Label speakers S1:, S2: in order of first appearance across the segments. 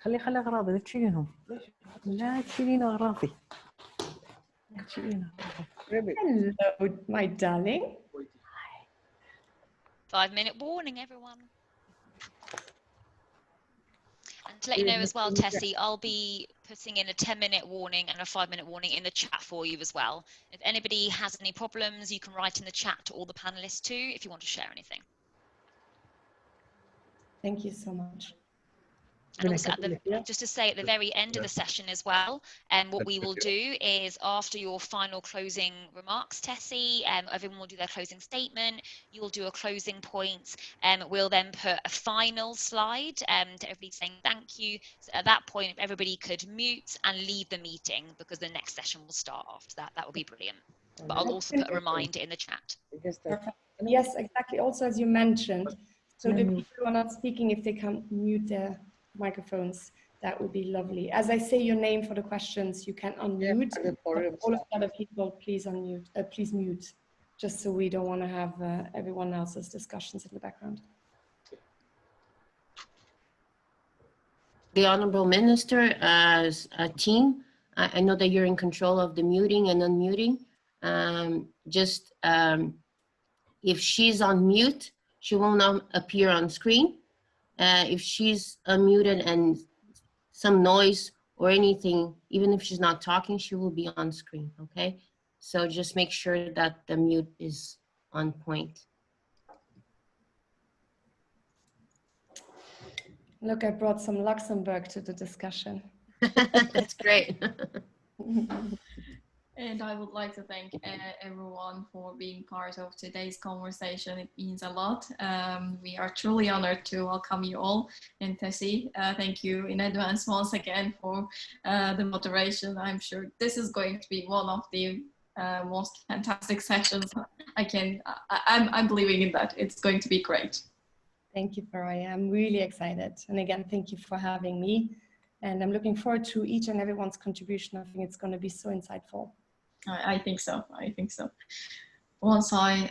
S1: خلي أغراضي لا تشيلينهم لا تشيلين أغراضي.
S2: Hello, my darling.
S3: 5-minute warning, everyone. And to let you know as well, Tessy, I'll be putting in a 10-minute warning and a 5-minute warning in the chat for you as well. If anybody has any problems, you can write in the chat to all the panelists too, if you want to share anything.
S2: Thank you so much.
S3: And also, just to say at the very end of the session as well, what we will do is after your final closing remarks, Tessy, everyone will do their closing statement. You will do a closing point, and we'll then put a final slide to everybody saying thank you. So at that point, if everybody could mute and leave the meeting because the next session will start after that, that would be brilliant. But I'll also put a reminder in the chat.
S2: Perfect. Yes, exactly. Also, as you mentioned, so the people who are not speaking, if they can mute their microphones, that would be lovely. As I say your name for the questions, you can unmute. All of the other people, please unmute, please mute, just so we don't want to have everyone else's discussions in the background.
S4: The Honorable Minister, as a team, I know that you're in control of the muting and unmuting. If she's on mute, she will not appear on screen. If she's unmuted and some noise or anything, even if she's not talking, she will be on screen, okay? So just make sure that the mute is on point.
S2: Look, I brought some Luxembourg to the discussion.
S4: That's great.
S5: And I would like to thank everyone for being part of today's conversation. It means a lot. We are truly honored to welcome you all. And Tessy, thank you in advance once again for the moderation. I'm sure this is going to be one of the most fantastic sessions I'm believing in that. It's going to be great.
S2: Thank you, Faraya. I'm really excited. And again, thank you for having me. And I'm looking forward to each and everyone's contribution. I think it's going to be so insightful.
S5: I think so. I think so. Once I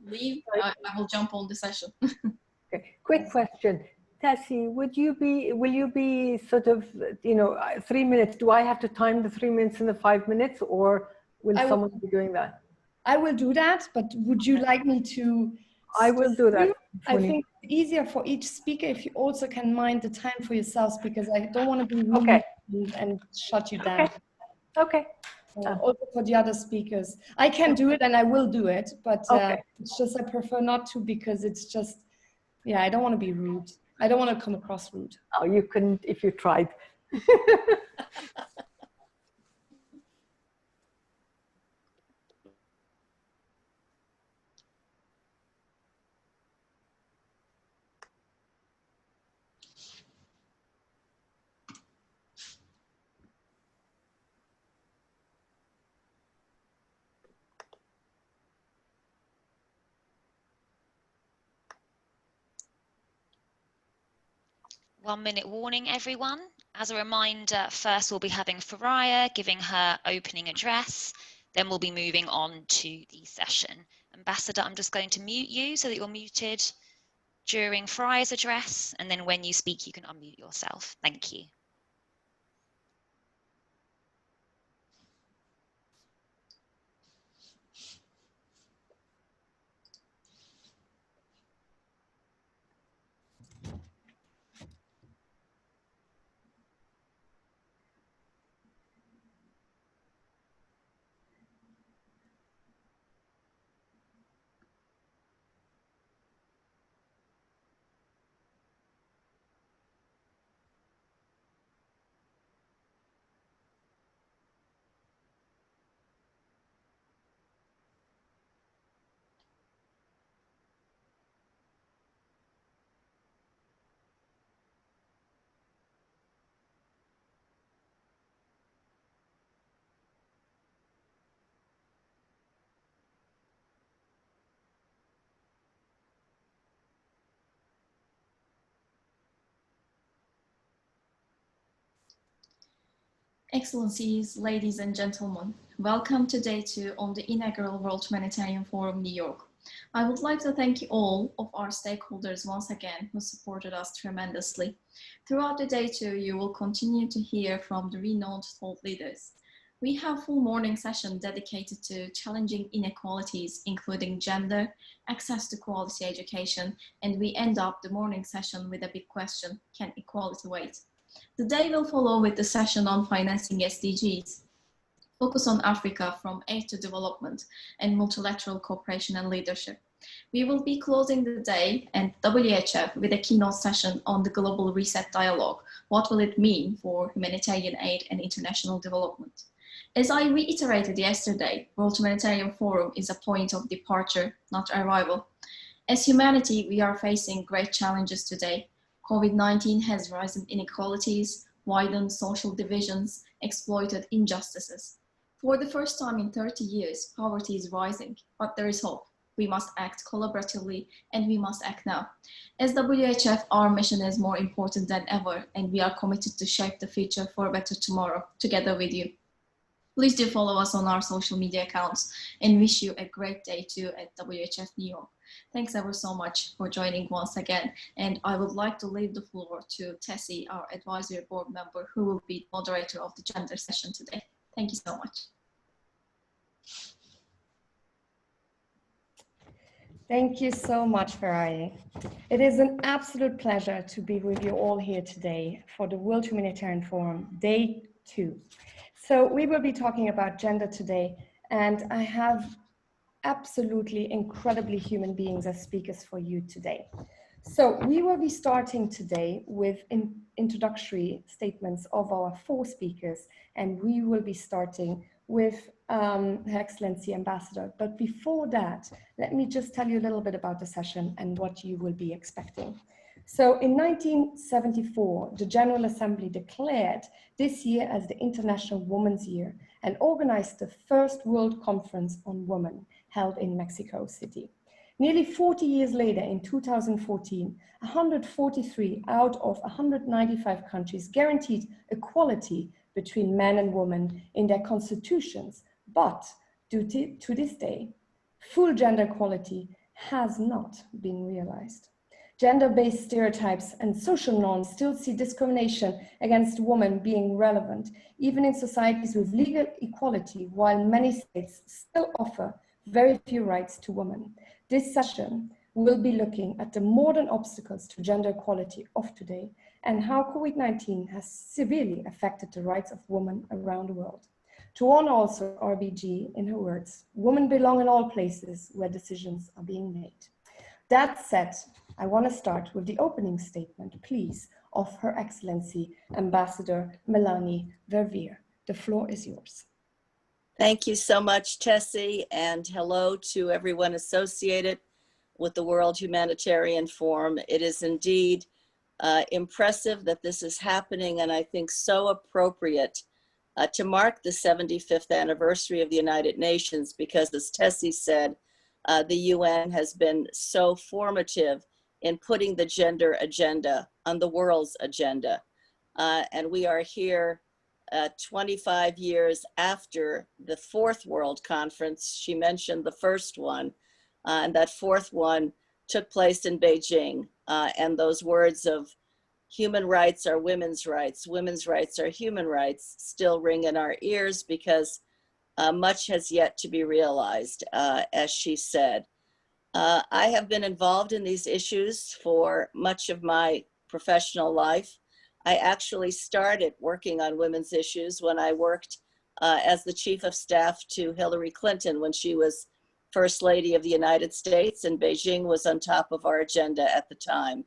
S5: leave, I will jump on the session.
S1: Okay. Quick question. Tessy, will you be sort of, 3 minutes? Do I have to time the 3 minutes and the 5 minutes, or will someone be doing that?
S2: I will do that, but would you like me to?
S1: I will do that.
S2: I think it's easier for each speaker if you also can mind the time for yourselves, because I don't want to be rude and shut you down.
S1: Okay.
S2: Also for the other speakers. I can do it and I will do it, but it's just I prefer not to, because it's just, I don't want to be rude. I don't want to come across rude.
S1: Oh, you couldn't if you tried.
S3: 1 minute warning, everyone. As a reminder, first we'll be having Faraya giving her opening address, then we'll be moving on to the session. Ambassador, I'm just going to mute you so that you're muted during Faraya's address, and then when you speak, you can unmute yourself. Thank you.
S5: Excellencies, ladies and gentlemen, welcome today on the inaugural World Humanitarian Forum, New York. I would like to thank all of our stakeholders once again who supported us tremendously. Throughout the day too, you will continue to hear from the renowned thought leaders. We have a full morning session dedicated to challenging inequalities, including gender, access to quality education, and we end up the morning session with a big question: can equality wait? The day will follow with the session on financing SDGs, focus on Africa from aid to development and multilateral cooperation and leadership. We will be closing the day and WHF with a keynote session on the Global Reset Dialogue. What will it mean for humanitarian aid and international development? As I reiterated yesterday, World Humanitarian Forum is a point of departure, not arrival. As humanity, we are facing great challenges today. COVID-19 has risen inequalities, widened social divisions, exploited injustices. For the first time in 30 years, poverty is rising, but there is hope. We must act collaboratively, and we must act now. As WHF, our mission is more important than ever, and we are committed to shape the future for a better tomorrow together with you. Please do follow us on our social media accounts, and wish you a great day too at WHF New York. Thanks ever so much for joining once again. And I would like to leave the floor to Tessy, our advisory board member, who will be moderator of the gender session today. Thank you so much.
S2: Thank you so much, Feraye. It is an absolute pleasure to be with you all here today for the World Humanitarian Forum, Day 2. So we will be talking about gender today, and I have absolutely incredibly human beings as speakers for you today. So we will be starting today with introductory statements of our 4 speakers, and we will be starting with Her Excellency Ambassador. But before that, let me just tell you a little bit about the session and what you will be expecting. So in 1974, the General Assembly declared this year as the International Women's Year and organized the first World Conference on Women held in Mexico City. Nearly 40 years later, in 2014, 143 out of 195 countries guaranteed equality between men and women in their constitutions, but to this day, full gender equality has not been realized. Gender-based stereotypes and social norms still see discrimination against women being relevant, even in societies with legal equality, while many states still offer very few rights to women. This session will be looking at the modern obstacles to gender equality of today and how COVID-19 has severely affected the rights of women around the world. To honor also RBG, in her words, women belong in all places where decisions are being made. That said, I want to start with the opening statement, please, of Her Excellency Ambassador Melanne Verveer. The floor is yours.
S6: Thank you so much, Tessy, and hello to everyone associated with the World Humanitarian Forum. It is indeed impressive that this is happening, and I think so appropriate to mark the 75th anniversary of the United Nations, because as Tessy said, the UN has been so formative in putting the gender agenda on the world's agenda. And we are here 25 years after the 4th World Conference. She mentioned the first one, and that 4th one took place in Beijing. And those words of human rights are women's rights are human rights still ring in our ears, because much has yet to be realized, as she said. I have been involved in these issues for much of my professional life. I actually started working on women's issues when I worked as the chief of staff to Hillary Clinton when she was First Lady of the United States, and Beijing was on top of our agenda at the time.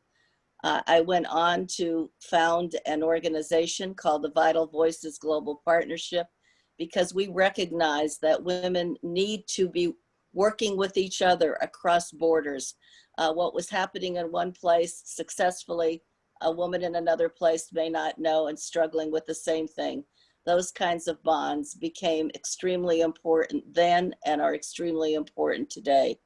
S6: I went on to found an organization called the Vital Voices Global Partnership, because we recognize that women need to be working with each other across borders. What was happening in one place successfully, a woman in another place may not know and struggling with the same thing. Those kinds of bonds became extremely important then and are extremely important today.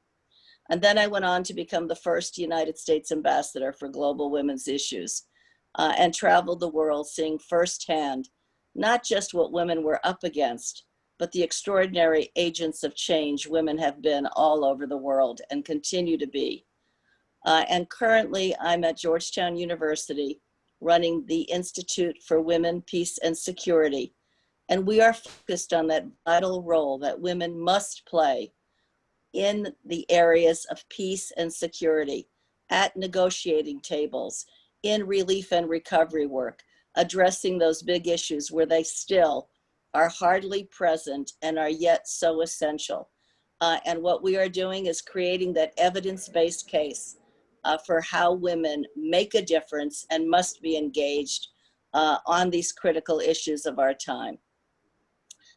S6: And then I went on to become the first United States ambassador for global women's issues and traveled the world seeing firsthand not just what women were up against, but the extraordinary agents of change women have been all over the world and continue to be. And currently I'm at Georgetown University running the Institute for Women, Peace and Security. And we are focused on that vital role that women must play in the areas of peace and security, at negotiating tables, in relief and recovery work, addressing those big issues where they still are hardly present and are yet so essential. And what we are doing is creating that evidence-based case for how women make a difference and must be engaged on these critical issues of our time.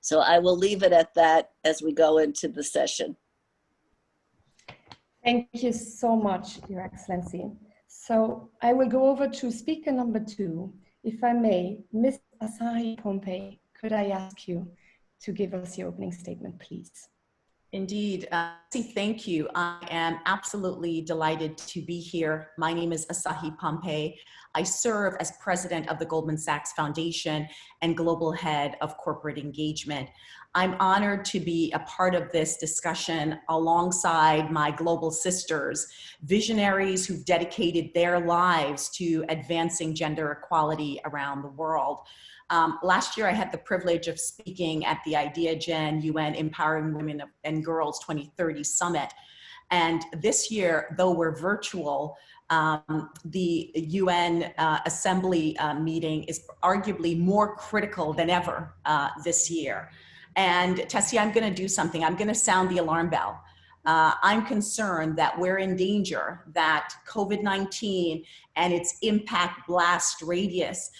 S6: So I will leave it at that as we go into the session.
S2: Thank you so much, Your Excellency. So I will go over to speaker number 2. If I may, Ms. Asahi Pompey, could I ask you to give us your opening statement, please?
S7: Indeed. Thank you. I am absolutely delighted to be here. My name is Asahi Pompey. I serve as president of the Goldman Sachs Foundation and global head of corporate engagement. I'm honored to be a part of this discussion alongside my global sisters, visionaries who've dedicated their lives to advancing gender equality around the world. Last year, I had the privilege of speaking at the Idea Gen UN Empowering Women and Girls 2030 Summit. And this year, though we're virtual, the UN Assembly meeting is arguably more critical than ever this year. And Tessy, I'm gonna do something. I'm gonna sound the alarm bell. I'm concerned that we're in danger, that COVID-19 and its impact blast radius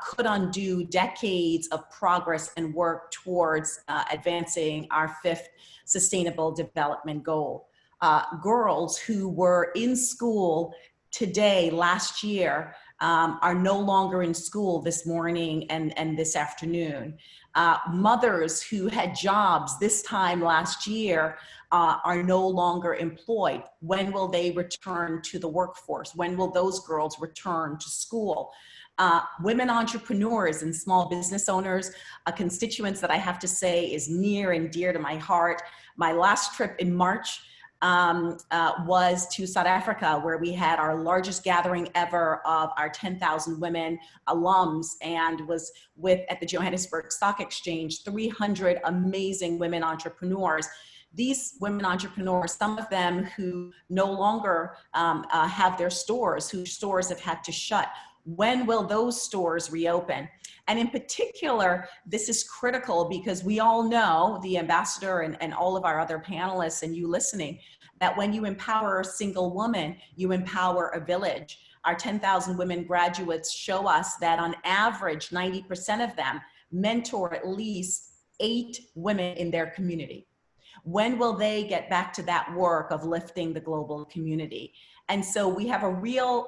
S7: could undo decades of progress and work towards advancing our 5th Sustainable Development Goal. Girls who were in school today, last year, are no longer in school this morning and this afternoon. Mothers who had jobs this time last year are no longer employed. When will they return to the workforce? When will those girls return to school? Women entrepreneurs and small business owners, constituents that I have to say is near and dear to my heart. My last trip in March was to South Africa, where we had our largest gathering ever of our 10,000 women alums, and was with, at the Johannesburg Stock Exchange, 300 amazing women entrepreneurs. These women entrepreneurs, some of them who no longer have their stores, whose stores have had to shut. When will those stores reopen? And in particular, this is critical because we all know, the ambassador and all of our other panelists and you listening, that when you empower a single woman, you empower a village. Our 10,000 women graduates show us that on average, 90% of them mentor at least 8 women in their community. When will they get back to that work of lifting the global community? And so we have a real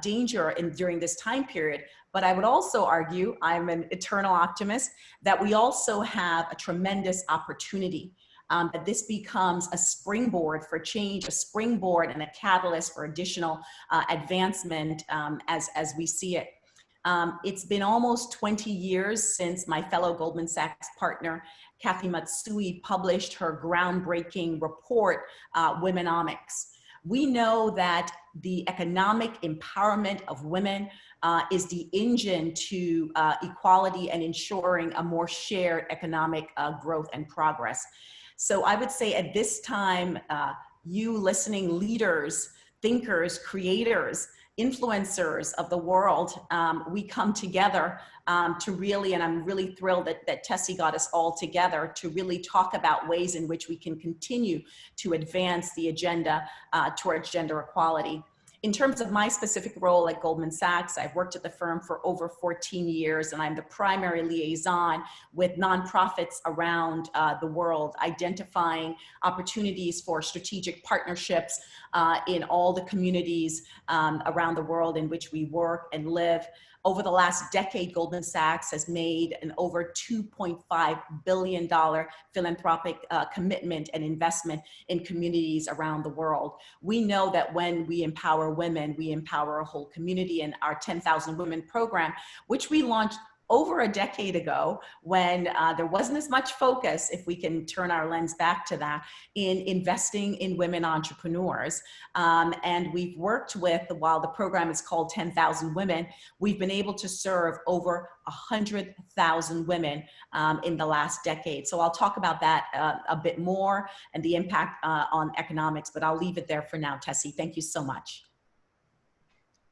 S7: danger during this time period. But I would also argue, I'm an eternal optimist, that we also have a tremendous opportunity, that this becomes a springboard for change, a springboard and a catalyst for additional advancement as we see it. It's been almost 20 years since my fellow Goldman Sachs partner, Kathy Matsui, published her groundbreaking report, Womenomics. We know that the economic empowerment of women is the engine to equality and ensuring a more shared economic growth and progress. So I would say at this time, you listening leaders, thinkers, creators, influencers of the world, we come together to really, and I'm really thrilled that Tessy got us all together to really talk about ways in which we can continue to advance the agenda towards gender equality. In terms of my specific role at Goldman Sachs, I've worked at the firm for over 14 years, and I'm the primary liaison with nonprofits around the world, identifying opportunities for strategic partnerships in all the communities around the world in which we work and live. Over the last decade, Goldman Sachs has made an over $2.5 billion philanthropic commitment and investment in communities around the world. We know that when we empower women, we empower a whole community, and our 10,000 Women program, which we launched over a decade ago when there wasn't as much focus, if we can turn our lens back to that, in investing in women entrepreneurs. And we've worked with, while the program is called 10,000 Women, we've been able to serve over 100,000 women in the last decade. So I'll talk about that a bit more and the impact on economics, but I'll leave it there for now. Tessy, thank you so much.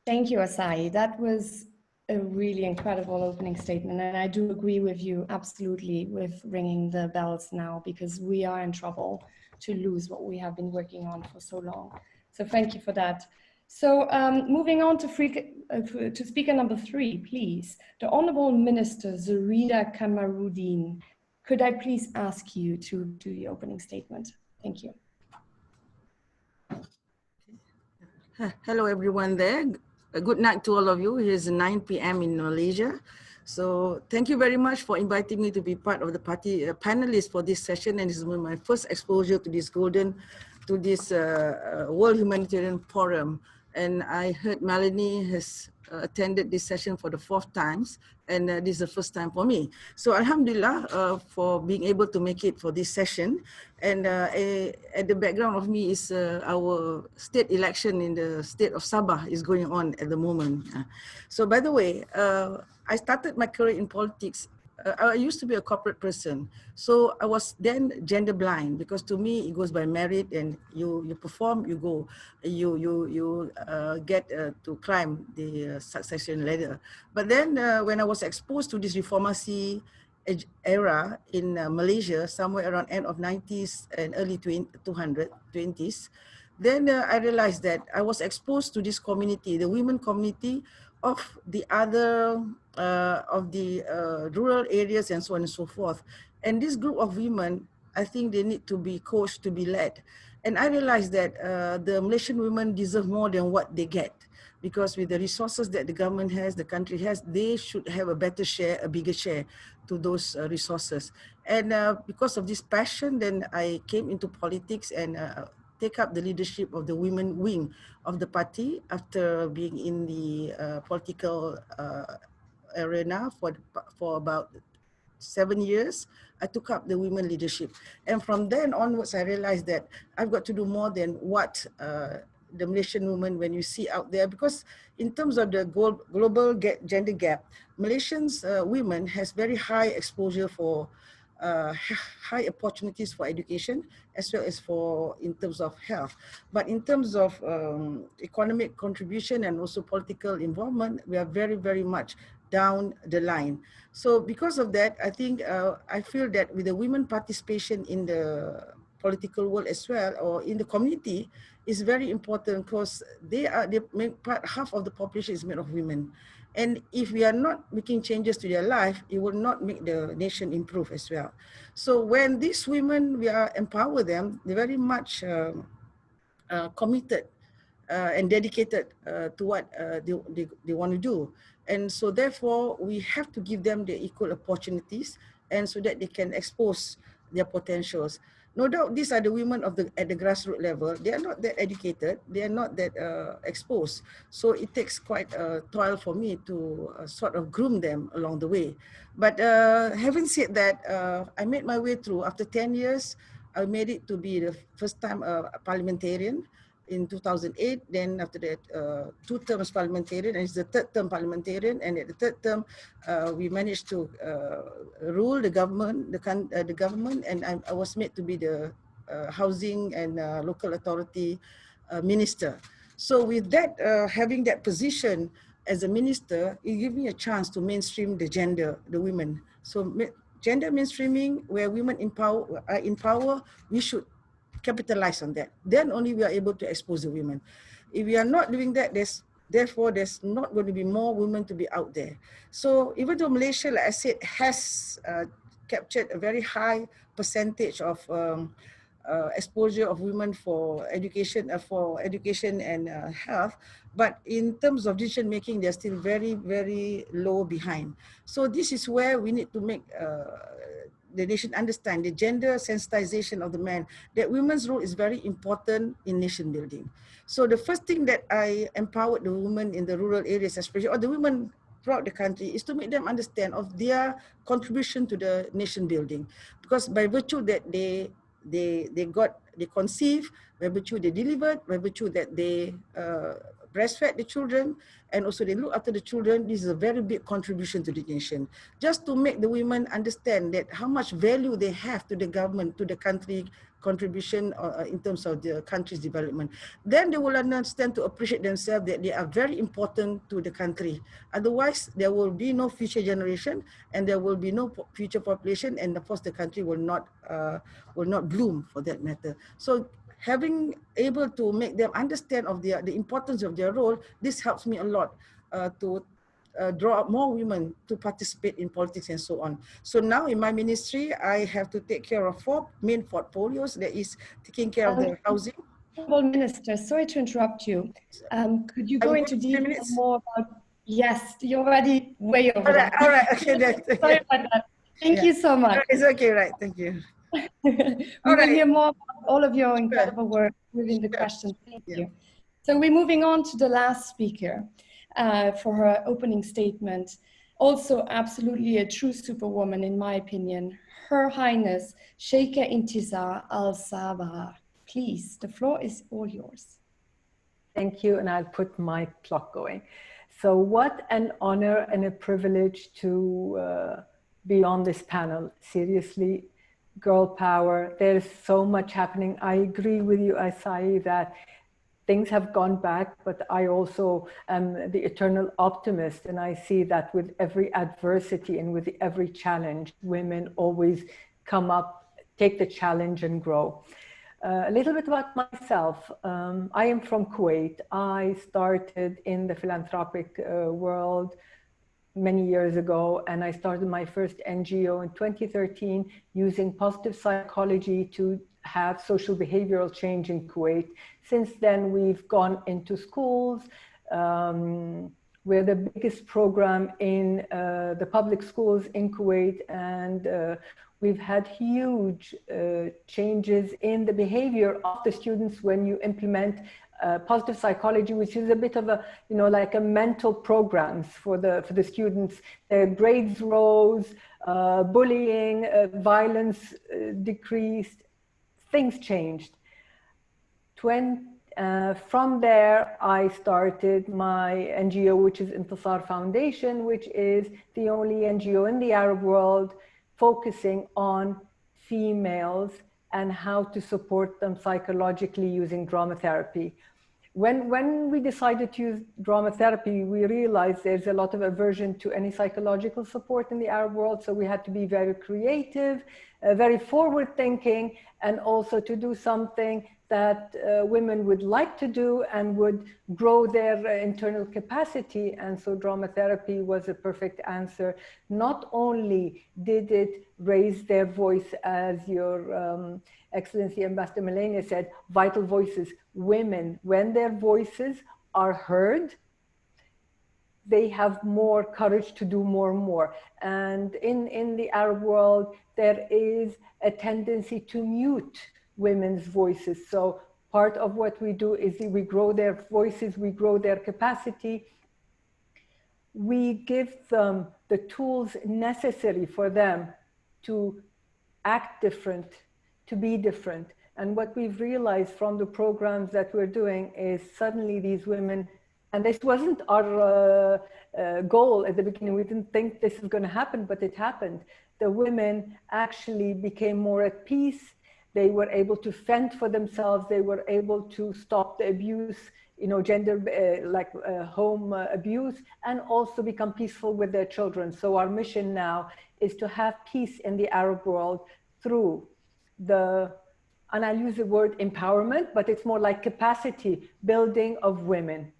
S2: Thank you, Asahi. That was a really incredible opening statement. And I do agree with you absolutely with ringing the bells now, because we are in trouble to lose what we have been working on for so long. So thank you for that. So moving on to speaker number 3, please. The Honorable Minister Zurida Kamarudin. Could I please ask you to do the opening statement? Thank you.
S8: Hello, everyone there. Good night to all of you. It is 9 p.m. in Malaysia. So thank you very much for inviting me to be part of the panelists for this session. And this is my first exposure to this World Humanitarian Forum. And I heard Melanie has attended this session for the 4th time, and this is the first time for me. So Alhamdulillah for being able to make it for this session. And at the background of me is our state election in the state of Sabah is going on at the moment. So by the way, I started my career in politics. I used to be a corporate person, so I was then gender blind, because to me it goes by merit, and you perform, you go, you get to climb the succession ladder. But then when I was exposed to this reformasi era in Malaysia, somewhere around end of 90s and early 20s, then I realized that I was exposed to this community, the women community of the other rural areas and so on and so forth. And this group of women, I think they need to be coached, to be led. And I realized that the Malaysian women deserve more than what they get, because with the resources that the government has, the country has, they should have a better share, a bigger share to those resources. And because of this passion, then I came into politics and take up the leadership of the women wing of the party after being in the political arena for about 7 years. I took up the women leadership. And from then onwards, I realized that I've got to do more than what the Malaysian women, when you see out there, because in terms of the global gender gap, Malaysians women has very high exposure for high opportunities for education, as well as for in terms of health. But in terms of economic contribution and also political involvement, we are very, very much down the line. So because of that, I think I feel that with the women participation in the political world as well, or in the community, is very important, because half of the population is made of women. And if we are not making changes to their life, it will not make the nation improve as well. So when these women, we are empower them, they're very much committed and dedicated to what they want to do. And so therefore, we have to give them the equal opportunities, and so that they can expose their potentials. No doubt, these are the women at the grassroots level. They are not that educated. They are not that exposed. So it takes quite a toil for me to sort of groom them along the way. But having said that, I made my way through. After 10 years, I made it to be the first time parliamentarian in 2008. Then after that, 2 terms parliamentarian, and it's the 3rd term parliamentarian. And at the 3rd term, we managed to rule the government, the government, and I was made to be the housing and local authority minister. So with that, having that position as a minister, it gave me a chance to mainstream the gender, the women. So gender mainstreaming, where women are in power, we should capitalize on that. Then only we are able to expose the women. If we are not doing that, therefore there's not going to be more women to be out there. So even though Malaysia, like I said, has captured a very high percentage of exposure of women for education and health, but in terms of decision making, they're still very, very low behind. So this is where we need to make the nation understand the gender sensitization of the man, that women's role is very important in nation building. So the first thing that I empowered the women in the rural areas, especially, or the women throughout the country is to make them understand of their contribution to the nation building, because by virtue that they conceive, by virtue they delivered, by virtue that they breastfed the children, and also they look after the children, this is a very big contribution to the nation. Just to make the women understand that how much value they have to the government, to the country contribution in terms of the country's development. Then they will understand to appreciate themselves that they are very important to the country. Otherwise, there will be no future generation and there will be no future population, and of course the country will not bloom for that matter. So having able to make them understand of the importance of their role, this helps me a lot to draw up more women to participate in politics and so on. So now in my ministry, I have to take care of 4 main portfolios. That is taking care of the housing.
S2: Honorable Minister, sorry to interrupt you. Could you go into detail more about? Yes, you're already way over that.
S8: All right, okay.
S2: Sorry about that. Thank you so much.
S8: It's okay, right? Thank you.
S2: We will hear more about all of your incredible work within the questions. Thank you. So we're moving on to the last speaker for her opening statement. Also absolutely a true superwoman, in my opinion, Her Highness Sheikh Intisar Al-Sabah. Please, the floor is all yours.
S1: Thank you, and I'll put my clock going. So what an honor and a privilege to be on this panel. Seriously, girl power, there's so much happening. I agree with you, Asahi, that things have gone back, but I also am the eternal optimist, and I see that with every adversity and with every challenge, women always come up, take the challenge and grow. A little bit about myself. I am from Kuwait. I started in the philanthropic world many years ago, and I started my first NGO in 2013 using positive psychology to have social behavioral change in Kuwait. Since then, we've gone into schools. We're the biggest program in the public schools in Kuwait, and we've had huge changes in the behavior of the students when you implement positive psychology, which is a bit of a, like a mental programs for the students. Their grades rose, bullying, violence decreased, things changed. From there, I started my NGO, which is Intisar Foundation, which is the only NGO in the Arab world focusing on females and how to support them psychologically using drama therapy. When we decided to use drama therapy, we realized there's a lot of aversion to any psychological support in the Arab world. So we had to be very creative, very forward thinking, and also to do something that women would like to do and would grow their internal capacity. And so drama therapy was a perfect answer. Not only did it raise their voice, as your Excellency Ambassador Melanne said, vital voices. Women, when their voices are heard, they have more courage to do more and more. And in the Arab world, there is a tendency to mute women's voices. So part of what we do is we grow their voices, we grow their capacity. We give them the tools necessary for them to act different, to be different. And what we've realized from the programs that we're doing is suddenly these women, and this wasn't our goal at the beginning, we didn't think this is going to happen, but it happened. The women actually became more at peace. They were able to fend for themselves. They were able to stop the abuse, gender, home abuse, and also become peaceful with their children. So our mission now is to have peace in the Arab world through and I'll use the word empowerment, but it's more like capacity building of women.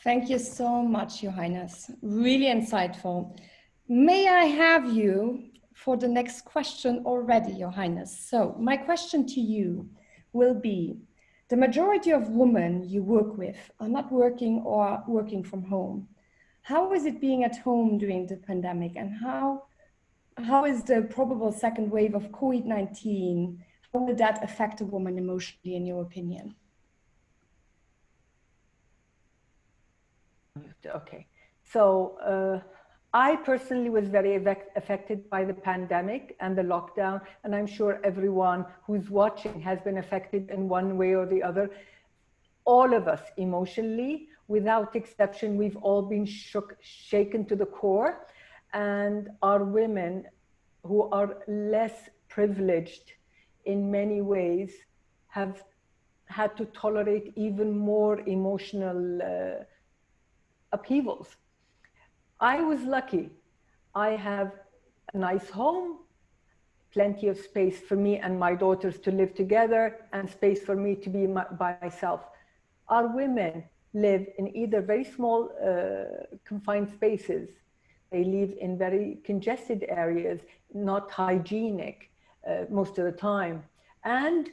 S2: Thank you so much, Your Highness. Really insightful. May I have you for the next question already, Your Highness? So my question to you will be, the majority of women you work with are not working or working from home. How is it being at home during the pandemic, and how is the probable second wave of COVID-19, how will that affect a woman emotionally, in your opinion?
S1: Okay. So I personally was very affected by the pandemic and the lockdown, and I'm sure everyone who's watching has been affected in one way or the other. All of us emotionally, without exception, we've all been shaken to the core, and our women who are less privileged in many ways have had to tolerate even more emotional upheavals. I was lucky. I have a nice home, plenty of space for me and my daughters to live together, and space for me to be by myself. Our women live in either very small confined spaces. They live in very congested areas, not hygienic most of the time, and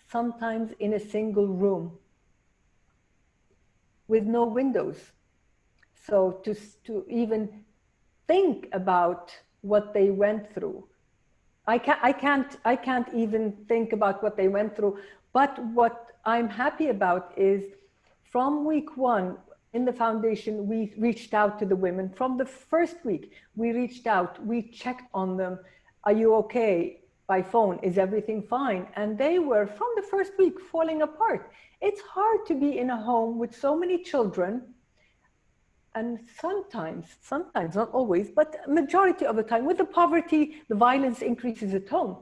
S1: sometimes in a single room with no windows. So to even think about what they went through, I can't even think about what they went through. But what I'm happy about is from week one in the foundation, we reached out to the women. From the first week, we reached out, we checked on them. Are you okay? By phone, is everything fine? And they were, from the first week, falling apart. It's hard to be in a home with so many children. And sometimes, not always, but majority of the time, with the poverty, the violence increases at home.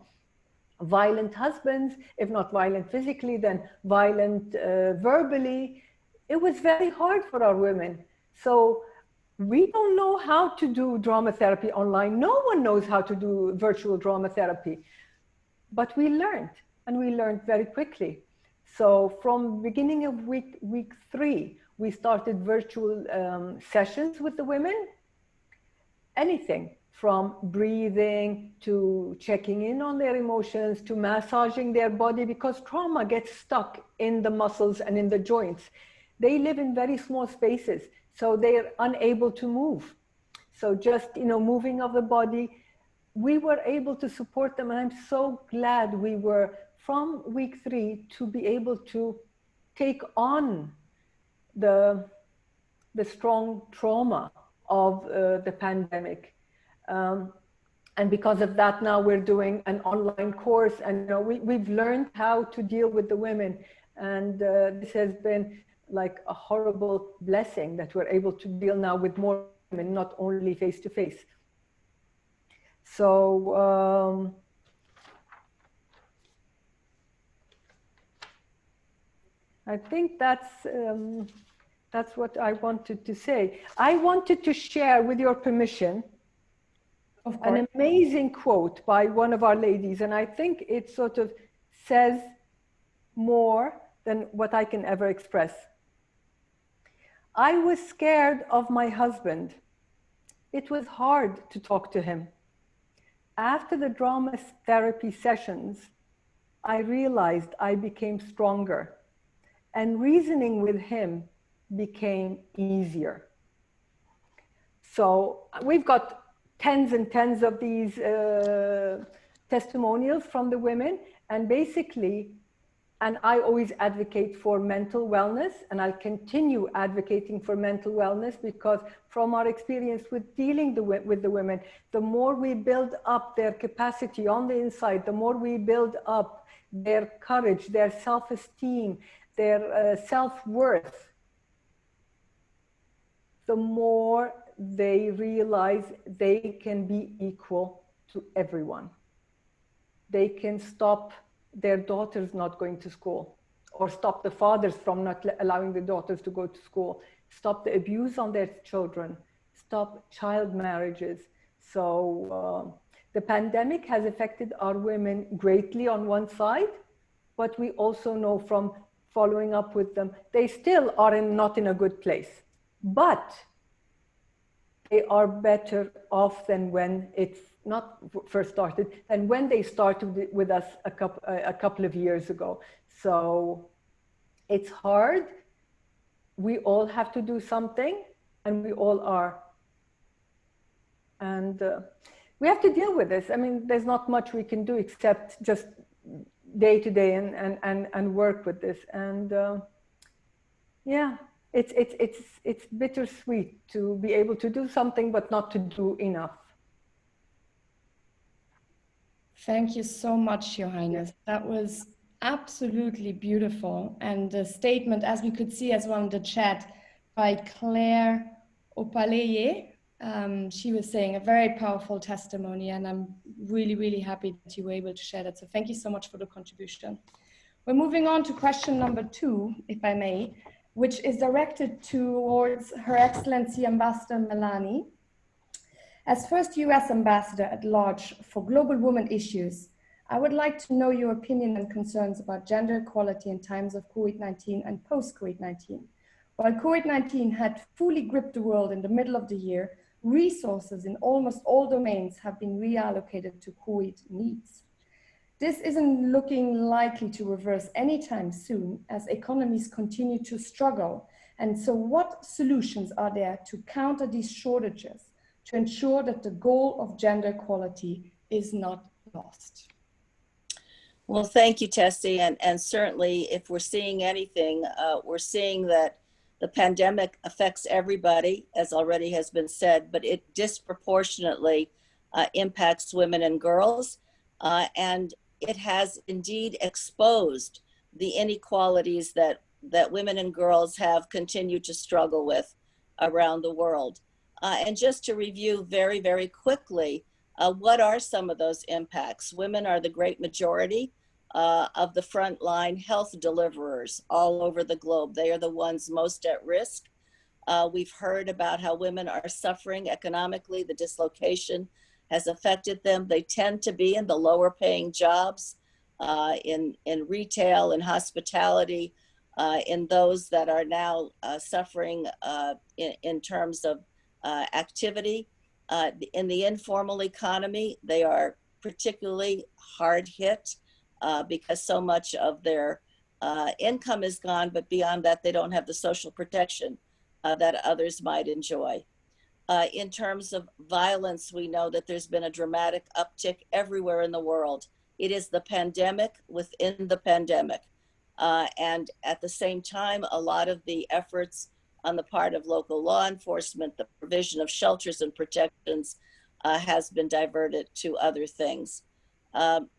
S1: Violent husbands, if not violent physically, then violent verbally. It was very hard for our women. So we don't know how to do drama therapy online. No one knows how to do virtual drama therapy. But we learned, and we learned very quickly. So from beginning of week 3, we started virtual sessions with the women. Anything from breathing to checking in on their emotions to massaging their body, because trauma gets stuck in the muscles and in the joints. They live in very small spaces, so they're unable to move. So just, moving of the body, we were able to support them. And I'm so glad we were, from week 3, to be able to take on the strong trauma of the pandemic. And because of that, now we're doing an online course, and we've learned how to deal with the women. And this has been like a horrible blessing that we're able to deal now with more women, not only face to face. So I think that's what I wanted to say. I wanted to share, with your permission, an amazing quote by one of our ladies, and I think it sort of says more than what I can ever express. I was scared of my husband. It was hard to talk to him. After the drama therapy sessions, I realized I became stronger, and reasoning with him became easier. So we've got tens and tens of these testimonials from the women, and basically, and I always advocate for mental wellness, and I'll continue advocating for mental wellness, because from our experience with dealing with the women, the more we build up their capacity on the inside, the more we build up their courage, their self-esteem, their self-worth, the more they realize they can be equal to everyone. They can stop their daughters not going to school, or stop the fathers from not allowing the daughters to go to school, stop the abuse on their children, stop child marriages. So the pandemic has affected our women greatly on one side, but we also know from following up with them, they still are not in a good place, but they are better off than when it not first started, and when they started with us a couple of years ago. So it's hard. We all have to do something, and we all are. And we have to deal with this. I mean, there's not much we can do except just day to day and work with this. And yeah, it's bittersweet to be able to do something but not to do enough.
S2: Thank you so much, Your Highness. That was absolutely beautiful. And the statement, as we could see as well in the chat, by Claire Opaleye, she was saying a very powerful testimony, and I'm really, really happy that you were able to share that. So thank you so much for the contribution. We're moving on to question number 2, if I may, which is directed towards Her Excellency Ambassador Melanne. As first US Ambassador at large for global women issues, I would like to know your opinion and concerns about gender equality in times of COVID-19 and post-COVID-19. While COVID-19 had fully gripped the world in the middle of the year, resources in almost all domains have been reallocated to COVID needs. This isn't looking likely to reverse anytime soon as economies continue to struggle. And so what solutions are there to counter these shortages, to ensure that the goal of gender equality is not lost?
S6: Well, thank you, Tessy. And certainly if we're seeing anything, we're seeing that the pandemic affects everybody, as already has been said, but it disproportionately impacts women and girls. And it has indeed exposed the inequalities that women and girls have continued to struggle with around the world. And just to review very, very quickly, what are some of those impacts? Women are the great majority of the frontline health deliverers all over the globe. They are the ones most at risk. We've heard about how women are suffering economically. The dislocation has affected them. They tend to be in the lower paying jobs, in retail and hospitality, in those that are now suffering in terms of activity. In the informal economy, they are particularly hard hit because so much of their income is gone, but beyond that, they don't have the social protection that others might enjoy. In terms of violence, we know that there's been a dramatic uptick everywhere in the world. It is the pandemic within the pandemic. And at the same time, a lot of the efforts on the part of local law enforcement, the provision of shelters and protections has been diverted to other things.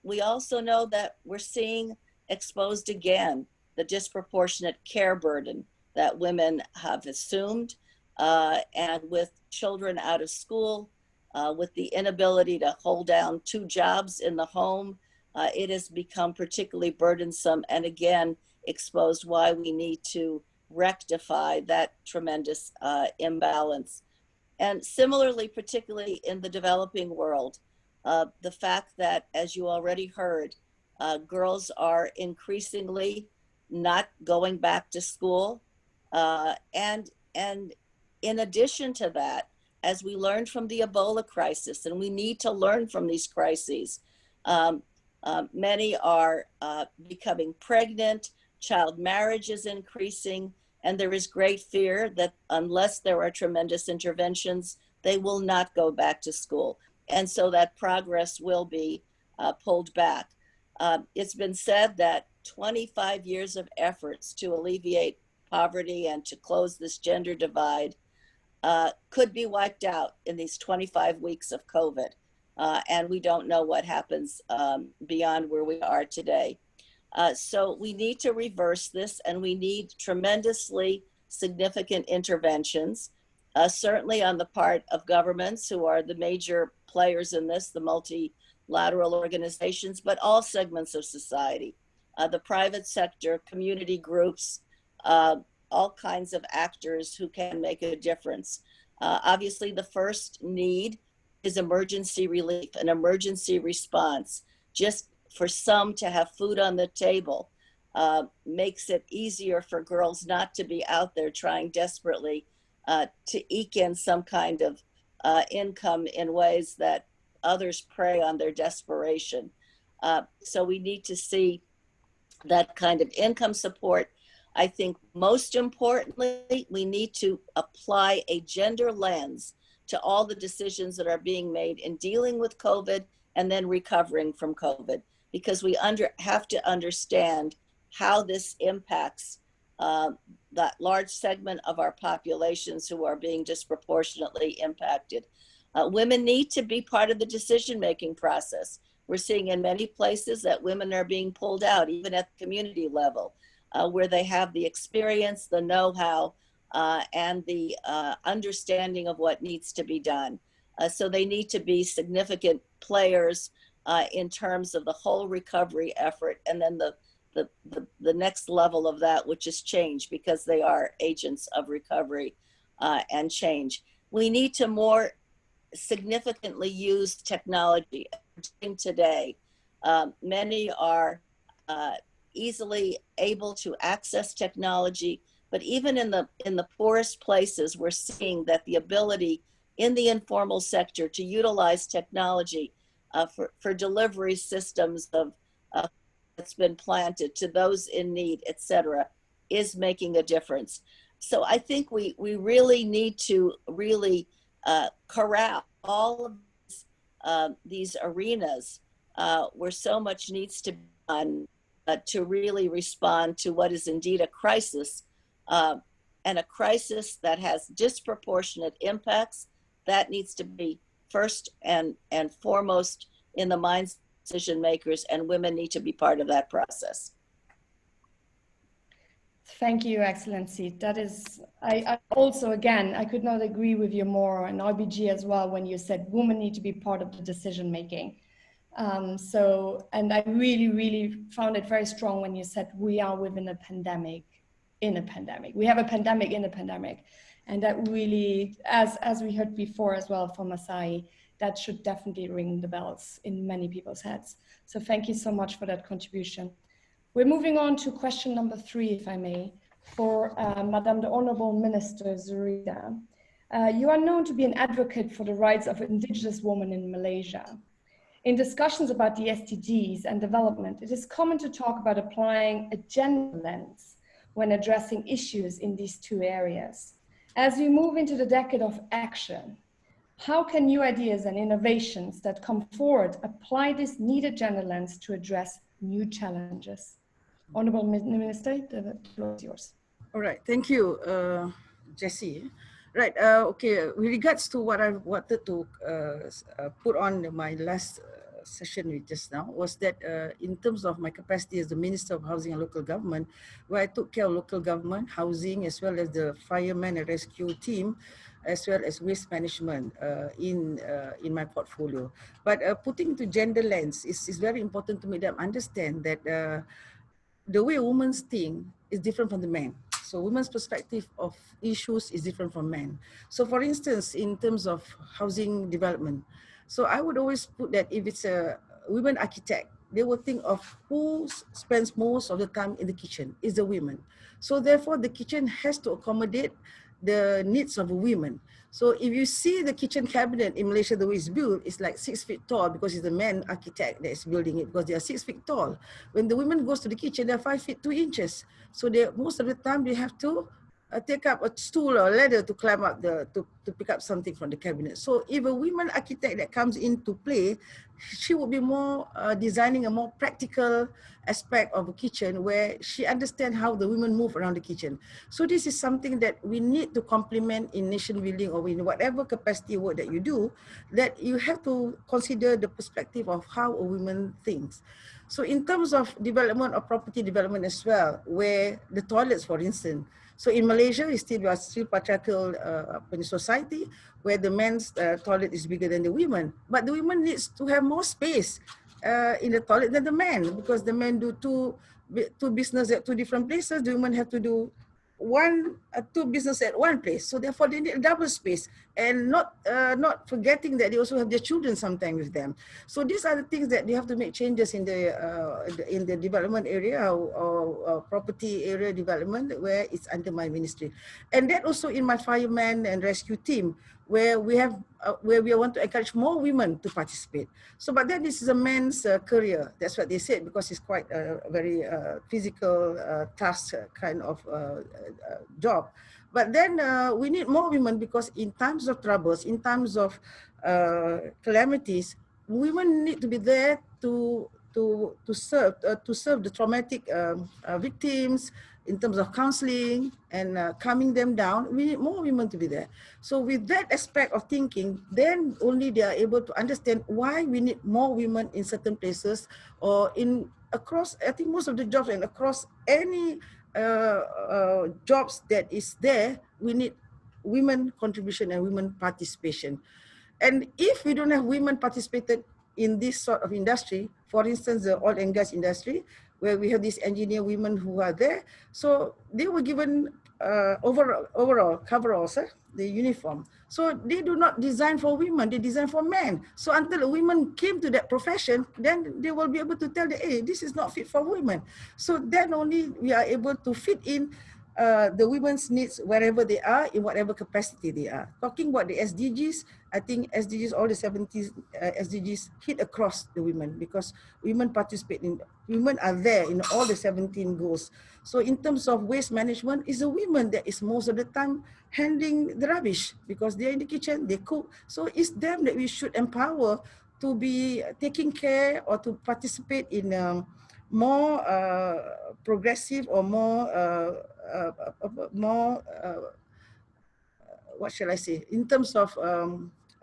S6: We also know that we're seeing exposed again the disproportionate care burden that women have assumed, and with children out of school, with the inability to hold down 2 jobs in the home, it has become particularly burdensome, and again, exposed why we need to rectify that tremendous imbalance. And similarly, particularly in the developing world, the fact that, as you already heard, girls are increasingly not going back to school. And in addition to that, as we learned from the Ebola crisis, and we need to learn from these crises, many are becoming pregnant, child marriage is increasing, and there is great fear that unless there are tremendous interventions, they will not go back to school. And so that progress will be pulled back. It's been said that 25 years of efforts to alleviate poverty and to close this gender divide could be wiped out in these 25 weeks of COVID. And we don't know what happens beyond where we are today. So we need to reverse this, and we need tremendously significant interventions, certainly on the part of governments, who are the major players in this, the multilateral organizations, but all segments of society, the private sector, community groups, all kinds of actors who can make a difference. Obviously, the first need is emergency relief, an emergency response. Just for some to have food on the table makes it easier for girls not to be out there trying desperately to eke in some kind of income in ways that others prey on their desperation. So we need to see that kind of income support. I think most importantly, we need to apply a gender lens to all the decisions that are being made in dealing with COVID and then recovering from COVID, because we have to understand how this impacts that large segment of our populations who are being disproportionately impacted. Women need to be part of the decision-making process. We're seeing in many places that women are being pulled out, even at the community level, where they have the experience, the know-how, and the understanding of what needs to be done. So they need to be significant players in terms of the whole recovery effort, and then the next level of that, which is change, because they are agents of recovery and change. We need to more significantly use technology today. Many are easily able to access technology, but even in the poorest places, we're seeing that the ability in the informal sector to utilize technology for delivery systems of that's been planted to those in need, etc., is making a difference. So I think we really need to really corral all of these arenas where so much needs to be done to really respond to what is indeed a crisis, and a crisis that has disproportionate impacts. That needs to be first and foremost in the minds of decision makers, and women need to be part of that process.
S2: Thank you, Excellency. That is, I also, again, I could not agree with you more, and RBG as well, when you said women need to be part of the decision making. And I really, really found it very strong when you said we are within a pandemic, in a pandemic. We have a pandemic in a pandemic. And that really, as we heard before as well from Asahi, that should definitely ring the bells in many people's heads. So thank you so much for that contribution. We're moving on to question number 3, if I may, for Madame the Honorable Minister Zurida. You are known to be an advocate for the rights of indigenous women in Malaysia. In discussions about the SDGs and development, it is common to talk about applying a gender lens when addressing issues in these 2 areas. As we move into the decade of action, how can new ideas and innovations that come forward apply this needed gender lens to address new challenges? Honorable Minister, the floor is yours.
S8: All right, thank you, Jessie. Right, okay, with regards to what I wanted to put on my last session with just now was that in terms of my capacity as the Minister of Housing and Local Government, where I took care of local government, housing, as well as the fireman and rescue team, as well as waste management in my portfolio. But putting to gender lens is very important to make them understand that the way women think is different from the men. So women's perspective of issues is different from men. So for instance, in terms of housing development, so I would always put that if it's a women architect, they will think of who spends most of the time in the kitchen is the women. So therefore the kitchen has to accommodate the needs of women. So if you see the kitchen cabinet in Malaysia, the way it's built, it's like 6 feet tall because it's the man architect that is building it, because they are 6 feet tall. When the women goes to the kitchen, they're 5 feet 2 inches. So they most of the time they have to take up a stool or a ladder to climb up to pick up something from the cabinet. So if a women architect that comes into play, she would be more designing a more practical aspect of a kitchen where she understands how the women move around the kitchen. So this is something that we need to complement in nation building or in whatever capacity work that you do, that you have to consider the perspective of how a woman thinks. So in terms of development or property development as well, where the toilets, for instance, so in Malaysia, we are still patriarchal society where the men's toilet is bigger than the women. But the women needs to have more space in the toilet than the men, because the men do two business at 2 different places. The women have to do 2 business at 1 place. So therefore they need a double space, and not forgetting that they also have their children sometimes with them. So these are the things that they have to make changes in the development area or property area development where it's under my ministry. And that also in my fireman and rescue team, where we want to encourage more women to participate. So, but then this is a man's career. That's what they said, because it's quite a very physical task kind of job. But then we need more women, because in times of troubles, in times of calamities, women need to be there to serve the traumatic victims, in terms of counseling and calming them down, we need more women to be there. So with that aspect of thinking, then only they are able to understand why we need more women in certain places or across, I think most of the jobs and across any jobs that is there, we need women contribution and women participation. And if we don't have women participated in this sort of industry, for instance, the oil and gas industry, where we have these engineer women who are there, so they were given overall coveralls, the uniform. So they do not design for women, they design for men. So until a woman came to that profession, then they will be able to tell that, hey, this is not fit for women. So then only we are able to fit in the women's needs wherever they are, in whatever capacity they are. Talking about the SDGs, I think SDGs, all the 70 SDGs hit across the women, because women participate in, women are there in all the 17 goals. So in terms of waste management, it's the women that is most of the time handling the rubbish, because they're in the kitchen, they cook. So it's them that we should empower to be taking care or to participate in more progressive or more what shall I say, in terms of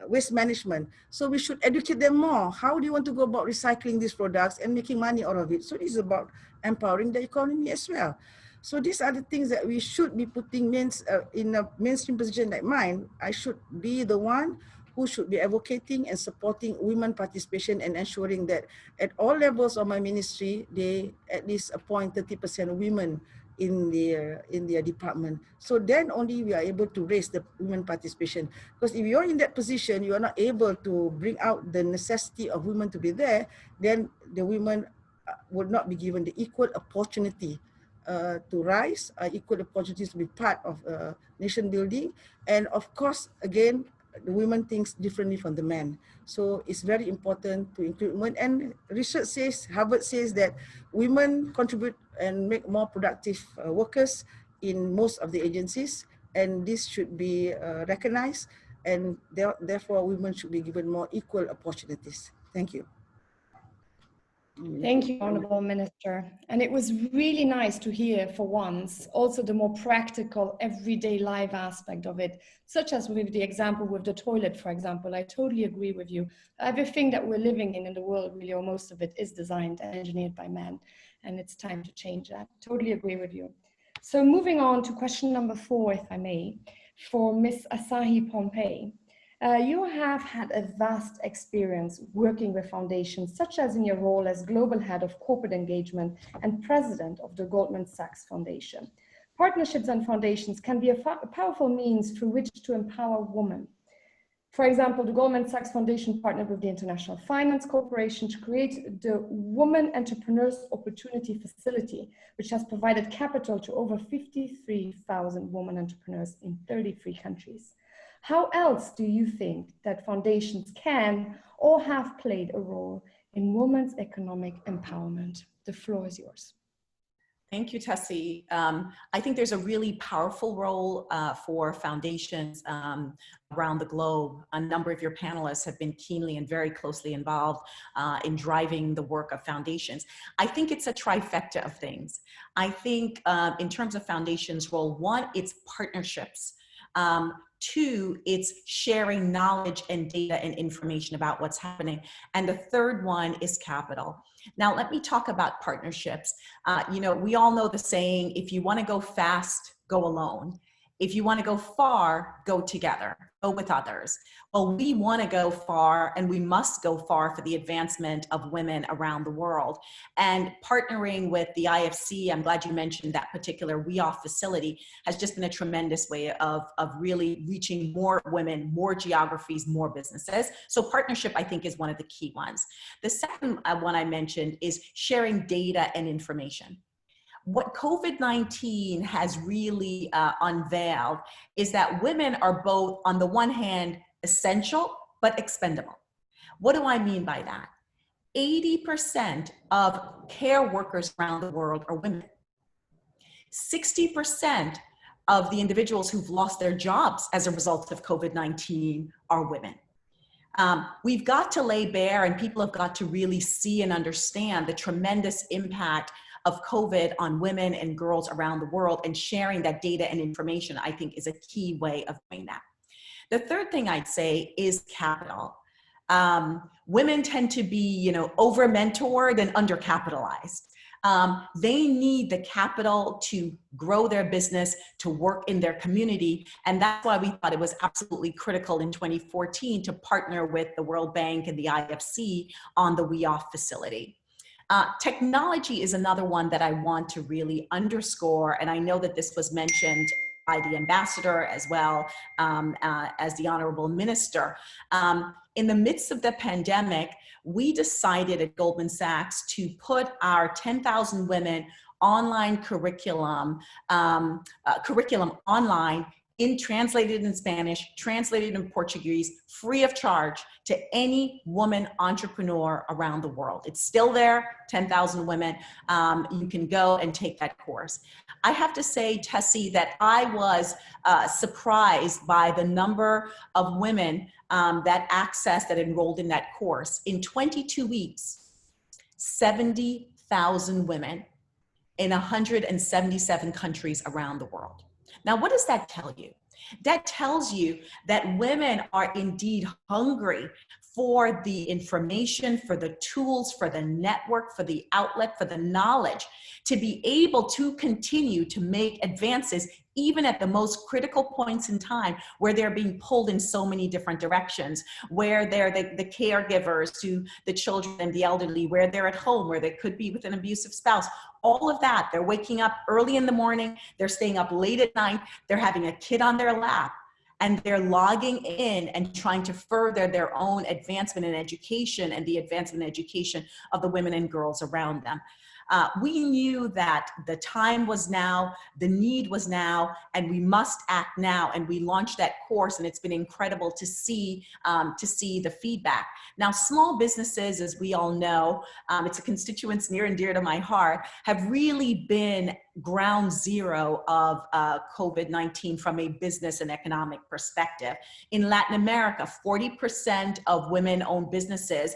S8: waste management. So we should educate them more. How do you want to go about recycling these products and making money out of it? So this is about empowering the economy as well. So these are the things that we should be putting in a mainstream position like mine. I should be the one who should be advocating and supporting women participation and ensuring that at all levels of my ministry, they at least appoint 30% women in their department. So then only we are able to raise the women participation. Because if you're in that position, you are not able to bring out the necessity of women to be there, then the women would not be given the equal opportunity to rise, equal opportunities to be part of nation building. And of course, again, the women thinks differently from the men. So it's very important to include women. And research says, Harvard says that women contribute and make more productive workers in most of the agencies. And this should be recognized. And therefore, women should be given more equal opportunities. Thank you.
S2: Thank you, Honourable Minister. And it was really nice to hear for once also the more practical, everyday life aspect of it, such as with the example with the toilet, for example. I totally agree with you. Everything that we're living in the world, really, or most of it, is designed and engineered by men. And it's time to change that. Totally agree with you. So moving on to question number 4, if I may, for Ms. Asahi Pompey. You have had a vast experience working with foundations, such as in your role as Global Head of Corporate Engagement and President of the Goldman Sachs Foundation. Partnerships and foundations can be a powerful means through which to empower women. For example, the Goldman Sachs Foundation partnered with the International Finance Corporation to create the Women Entrepreneurs Opportunity Facility, which has provided capital to over 53,000 women entrepreneurs in 33 countries. How else do you think that foundations can or have played a role in women's economic empowerment? The floor is yours.
S7: Thank you, Tessy. I think there's a really powerful role for foundations around the globe. A number of your panelists have been keenly and very closely involved in driving the work of foundations. I think it's a trifecta of things. I think in terms of foundations' role, 1, it's partnerships. 2, it's sharing knowledge and data and information about what's happening. And the third one is capital. Now, let me talk about partnerships. You know, we all know the saying, if you want to go fast, go alone. If you want to go far, go together, go with others. Well, we want to go far, and we must go far for the advancement of women around the world. And partnering with the IFC, I'm glad you mentioned that particular WHF facility, has just been a tremendous way of really reaching more women, more geographies, more businesses. So partnership, I think, is one of the key ones. The second one I mentioned is sharing data and information. What COVID-19 has really unveiled is that women are both, on the one hand, essential, but expendable. What do I mean by that? 80% of care workers around the world are women. 60% of the individuals who've lost their jobs as a result of COVID-19 are women. We've got to lay bare, and people have got to really see and understand the tremendous impact of COVID on women and girls around the world, and sharing that data and information, I think, is a key way of doing that. The third thing I'd say is capital. Women tend to be, over-mentored and undercapitalized. They need the capital to grow their business, to work in their community. And that's why we thought it was absolutely critical in 2014 to partner with the World Bank and the IFC on the WHF facility. Technology is another one that I want to really underscore. And I know that this was mentioned by the ambassador as well as the Honorable Minister. In the midst of the pandemic, we decided at Goldman Sachs to put our 10,000 women online curriculum online, translated in Spanish, translated in Portuguese, free of charge to any woman entrepreneur around the world. It's still there, 10,000 women. You can go and take that course. I have to say, Tessy, that I was surprised by the number of women that enrolled in that course. In 22 weeks, 70,000 women in 177 countries around the world. Now, what does that tell you? That tells you that women are indeed hungry for the information, for the tools, for the network, for the outlet, for the knowledge, to be able to continue to make advances even at the most critical points in time where they're being pulled in so many different directions, where they're the caregivers to the children and the elderly, where they're at home, where they could be with an abusive spouse. All of that, they're waking up early in the morning, they're staying up late at night, they're having a kid on their lap, and they're logging in and trying to further their own advancement in education and the advancement in education of the women and girls around them. We knew that the time was now, the need was now, and we must act now. And we launched that course, and it's been incredible to see the feedback. Now, small businesses, as we all know, it's a constituents near and dear to my heart, have really been ground zero of COVID-19 from a business and economic perspective. In Latin America, 40% of women-owned businesses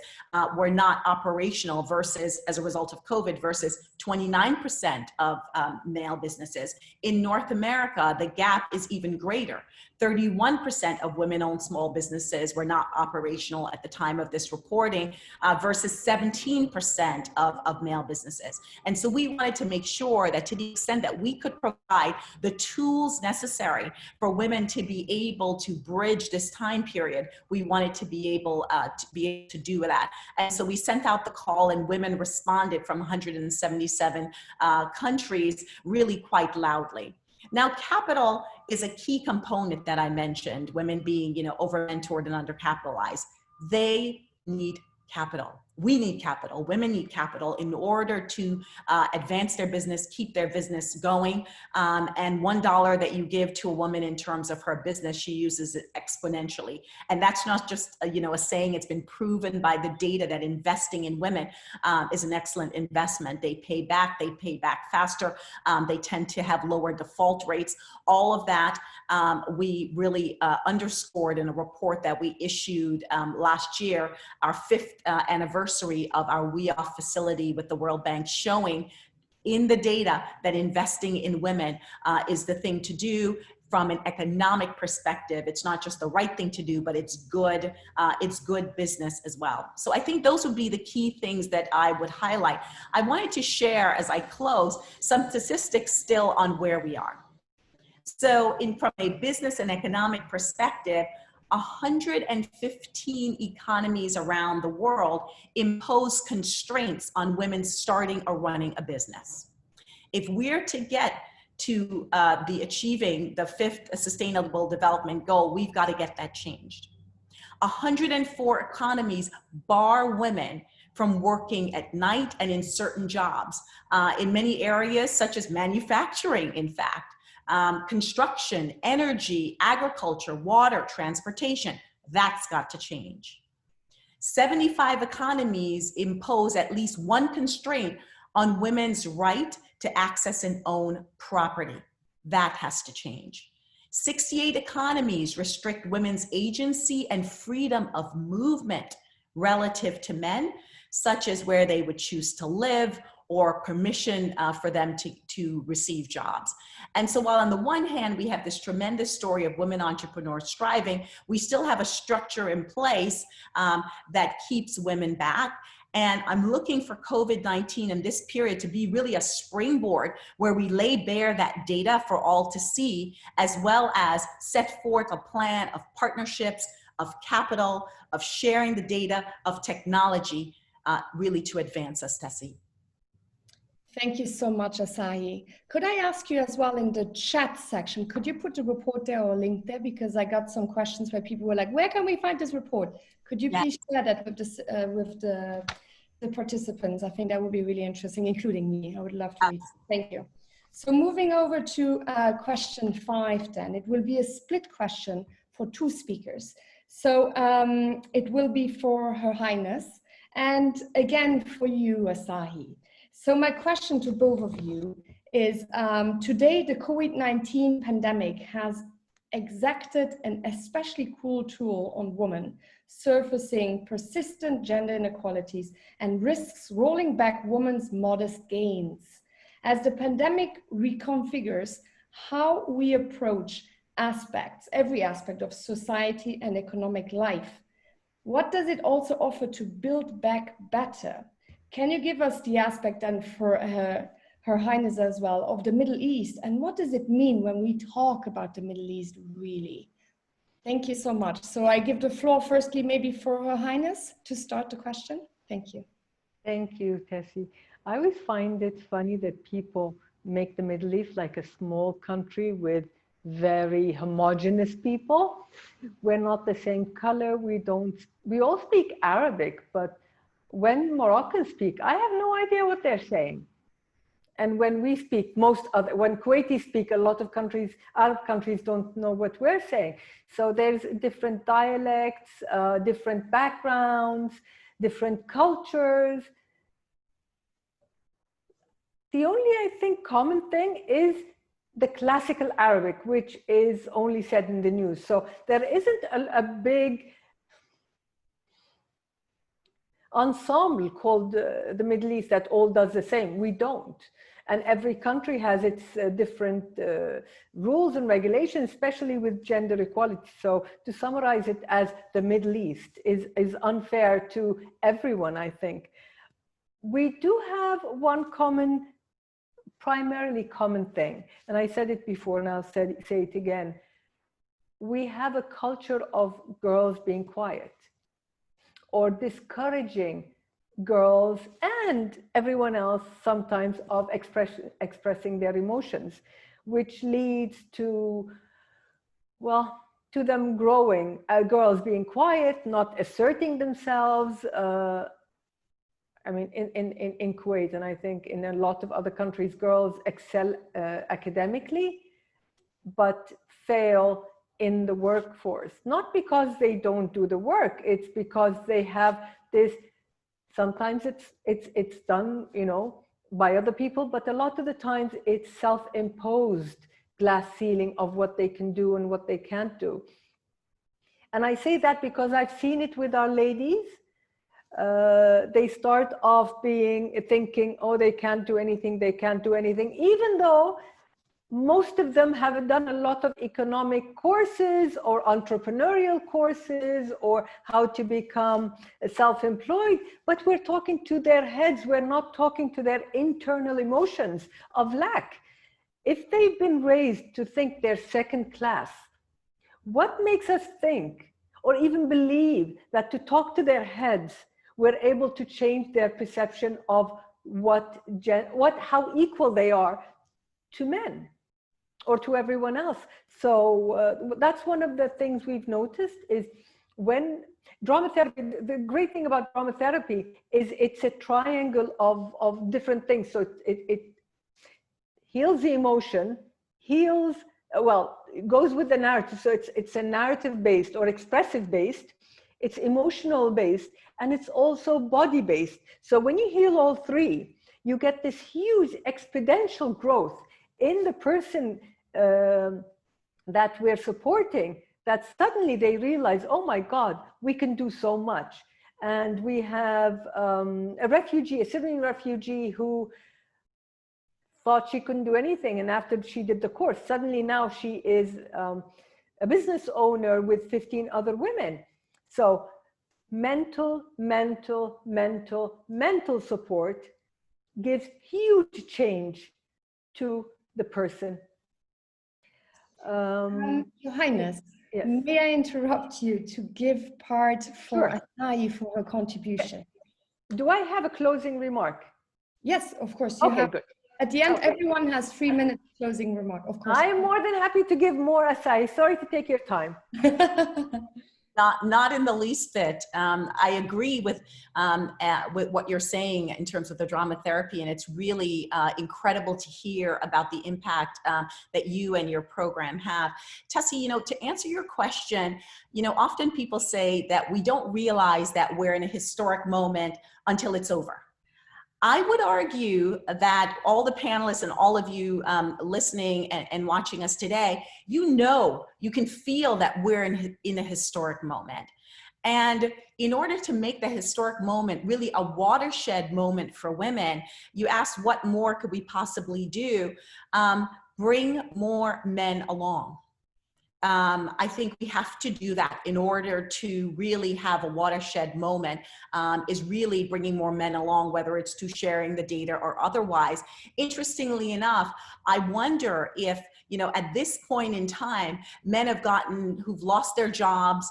S7: were not operational versus, as a result of COVID, versus 29% of male businesses. In North America, the gap is even greater. 31% of women-owned small businesses were not operational at the time of this reporting versus 17% of male businesses. And so we wanted to make sure that to the extent that we could provide the tools necessary for women to be able to bridge this time period, we wanted to be able to do that. And so we sent out the call, and women responded from 177 countries really quite loudly. Now, capital is a key component that I mentioned, women being, over-mentored and undercapitalized. They need capital. We need capital. Women need capital in order to advance their business, keep their business going. And $1 that you give to a woman in terms of her business, she uses it exponentially. And that's not just a saying. It's been proven by the data that investing in women is an excellent investment. They pay back faster. They tend to have lower default rates. All of that we really underscored in a report that we issued last year, our 5th anniversary of our WHF facility with the World Bank, showing in the data that investing in women is the thing to do from an economic perspective. It's not just the right thing to do, but it's good business as well. So I think those would be the key things that I would highlight. I wanted to share, as I close, some statistics still on where we are. So from a business and economic perspective, 115 economies around the world impose constraints on women starting or running a business. If we're to get to achieving the 5th Sustainable Development Goal, we've got to get that changed. 104 economies bar women from working at night and in certain jobs, in many areas such as manufacturing, in fact. Construction, energy, agriculture, water, transportation, that's got to change. 75 economies impose at least one constraint on women's right to access and own property. That has to change. 68 economies restrict women's agency and freedom of movement relative to men, such as where they would choose to live or permission for them to receive jobs. And so while on the one hand, we have this tremendous story of women entrepreneurs striving, we still have a structure in place that keeps women back. And I'm looking for COVID-19 in this period to be really a springboard where we lay bare that data for all to see, as well as set forth a plan of partnerships, of capital, of sharing the data, of technology, really to advance us, Tessy.
S2: Thank you so much, Asahi. Could I ask you as well in the chat section, could you put a report there or a link there? Because I got some questions where people were like, where can we find this report? Could you please share that with, the participants? I think that would be really interesting, including me. I would love to read. Thank you. So moving over to question 5 then. It will be a split question for 2 speakers. So it will be for Her Highness and again for you, Asahi. So my question to both of you is, today the COVID-19 pandemic has exacted an especially cruel toll on women, surfacing persistent gender inequalities and risks rolling back women's modest gains. As the pandemic reconfigures how we approach every aspect of society and economic life, what does it also offer to build back better? Can you give us the aspect then for Her Highness as well of the Middle East, and what does it mean when we talk about the Middle East really? Thank you so much. So I give the floor firstly maybe for Her Highness to start the question. Thank you.
S1: Thank you, Tessy. I always find it funny that people make the Middle East like a small country with very homogeneous people. We're not the same color. We all speak Arabic, but when Moroccans speak, I have no idea what they're saying. And when we speak, when Kuwaitis speak, a lot of countries, Arab countries don't know what we're saying. So there's different dialects, different backgrounds, different cultures. The only, I think, common thing is the classical Arabic, which is only said in the news. So there isn't a big ensemble called the Middle East that all does the same. We don't. And every country has its different rules and regulations, especially with gender equality. So to summarize it as the Middle East is unfair to everyone, I think. We do have one primarily common thing, and I said it before and I'll say it again. We have a culture of girls being quiet or discouraging girls and everyone else sometimes of expressing their emotions, which leads to, well, to them growing, girls being quiet, not asserting themselves. I mean, in Kuwait, and I think in a lot of other countries, girls excel academically, but fail in the workforce. Not because they don't do the work, it's because they have this, sometimes it's done, you know, by other people, but a lot of the times it's self-imposed glass ceiling of what they can do and what they can't do. And I say that because I've seen it with our ladies. They start off thinking, oh, they can't do anything, even though most of them have done a lot of economic courses or entrepreneurial courses or how to become self-employed, but we're talking to their heads, we're not talking to their internal emotions of lack. If they've been raised to think they're second class, what makes us think or even believe that to talk to their heads we're able to change their perception of how equal they are to men or to everyone else? So that's one of the things we've noticed is when drama therapy, the great thing about drama therapy is it's a triangle of different things. So it heals the emotion, it goes with the narrative. So it's a narrative based or expressive based, it's emotional based, and it's also body based. So when you heal all three, you get this huge exponential growth in the person that we're supporting, that suddenly they realize, oh my God, we can do so much. And we have a refugee, a Syrian refugee who thought she couldn't do anything. And after she did the course, suddenly now she is a business owner with 15 other women. So mental support gives huge change to the person.
S2: Your Highness,
S1: yes.
S2: May I interrupt you to give part for
S1: Sure.
S2: Asahi for her contribution?
S1: Do I have a closing remark?
S2: Yes, of course. You have.
S1: Good.
S2: At the end,
S1: Okay.
S2: Everyone has 3 minutes closing remark, of course.
S1: I'm more than happy to give more, Asahi. Sorry to take your time.
S7: Not in the least bit. I agree with what you're saying in terms of the drama therapy, and it's really incredible to hear about the impact that you and your program have. Tessy, to answer your question, often people say that we don't realize that we're in a historic moment until it's over. I would argue that all the panelists and all of you listening and watching us today, you can feel that we're in a historic moment. And in order to make the historic moment really a watershed moment for women, you asked what more could we possibly do? Bring more men along. I think we have to do that in order to really have a watershed moment, is really bringing more men along, whether it's to sharing the data or otherwise. Interestingly enough, I wonder if, at this point in time, men who've lost their jobs,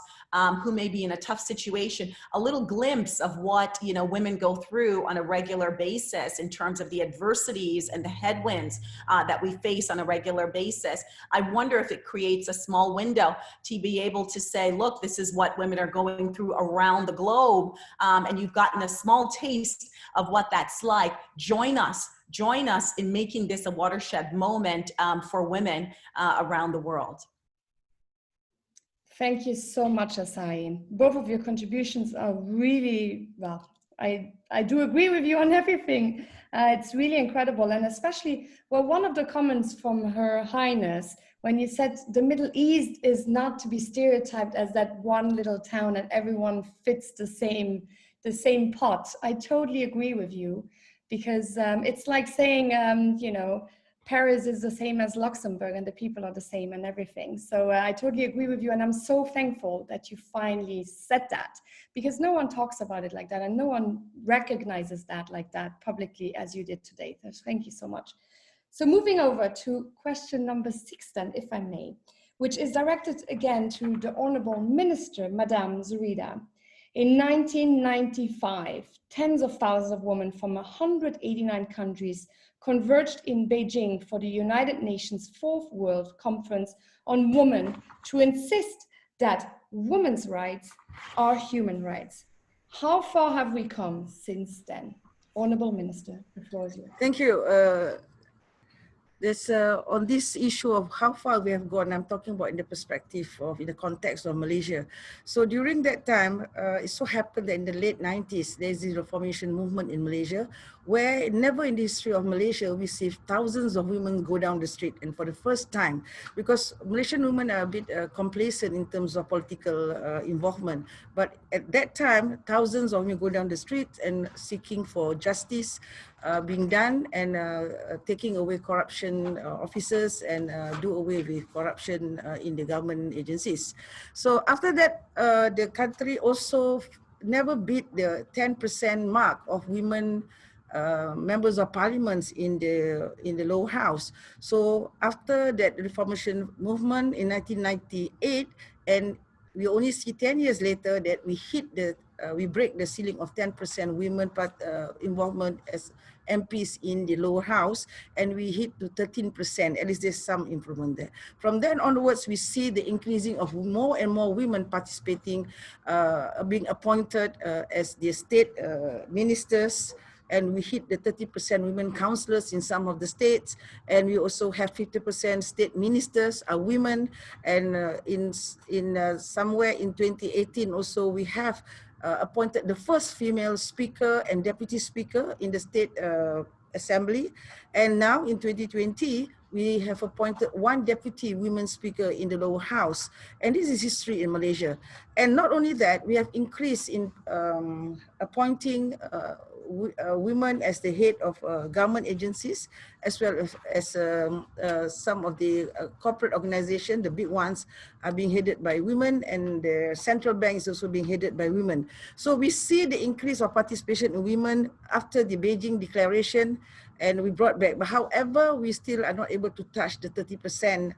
S7: who may be in a tough situation, a little glimpse of what, women go through on a regular basis in terms of the adversities and the headwinds that we face on a regular basis. I wonder if it creates a small window to be able to say, look, this is what women are going through around the globe, and you've gotten a small taste of what that's like. Join us in making this a watershed moment for women around the world.
S2: Thank you so much, Asahi. Both of your contributions are really, well, I do agree with you on everything. It's really incredible. And especially, well, one of the comments from Her Highness, when you said the Middle East is not to be stereotyped as that one little town and everyone fits the same pot. I totally agree with you, because it's like saying, Paris is the same as Luxembourg and the people are the same and everything. So I totally agree with you, and I'm so thankful that you finally said that, because no one talks about it like that and no one recognizes that like that publicly as you did today. So thank you so much. So moving over to question number 6 then, if I may, which is directed again to the Honorable Minister, Madame Zurida. In 1995, tens of thousands of women from 189 countries converged in Beijing for the United Nations 4th World Conference on Women to insist that women's rights are human rights. How far have we come since then? Honorable Minister, the floor is yours.
S8: Thank you. On this issue of how far we have gone, I'm talking about in the perspective of, in the context of Malaysia. So during that time, it so happened that in the late 90s, there's the Reformation movement in Malaysia, where never in the history of Malaysia we see thousands of women go down the street. And for the first time, because Malaysian women are a bit complacent in terms of political involvement, but at that time, thousands of women go down the street and seeking for justice being done, and taking away corruption officers, and do away with corruption in the government agencies. So after that, the country also never beat the 10% mark of women members of parliaments in the lower house. So after that Reformation movement in 1998, and we only see 10 years later that we hit we break the ceiling of 10% women involvement as MPs in the lower house, and we hit to 13%. At least there's some improvement there. From then onwards, we see the increasing of more and more women participating, being appointed as the state ministers, and we hit the 30% women councillors in some of the states, and we also have 50% state ministers are women, and somewhere in 2018 also we have appointed the first female speaker and deputy speaker in the state assembly. And now in 2020, we have appointed 1 deputy women speaker in the lower house. And this is history in Malaysia. And not only that, we have increased in appointing women as the head of government agencies, as well as some of the corporate organizations, the big ones, are being headed by women, and the central bank is also being headed by women. So we see the increase of participation in women after the Beijing Declaration, and we brought back. But however, we still are not able to touch the 30%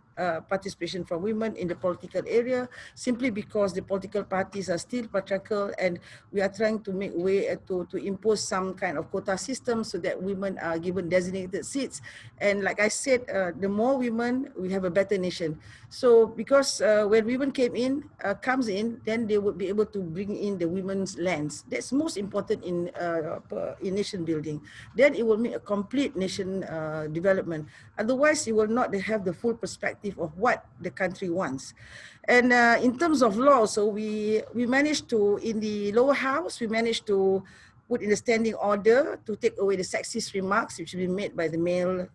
S8: participation from women in the political area, simply because the political parties are still patriarchal, and we are trying to make way to impose some kind of quota system so that women are given designated seats. And like I said, the more women, we have a better nation. So because when women comes in, then they would be able to bring in the women's lands. That's most important in nation building. Then it will make a complete nation development. Otherwise, you will not have the full perspective of what the country wants. And in terms of law, so we managed to, in the lower house, we managed to put in a standing order to take away the sexist remarks which have been made by the male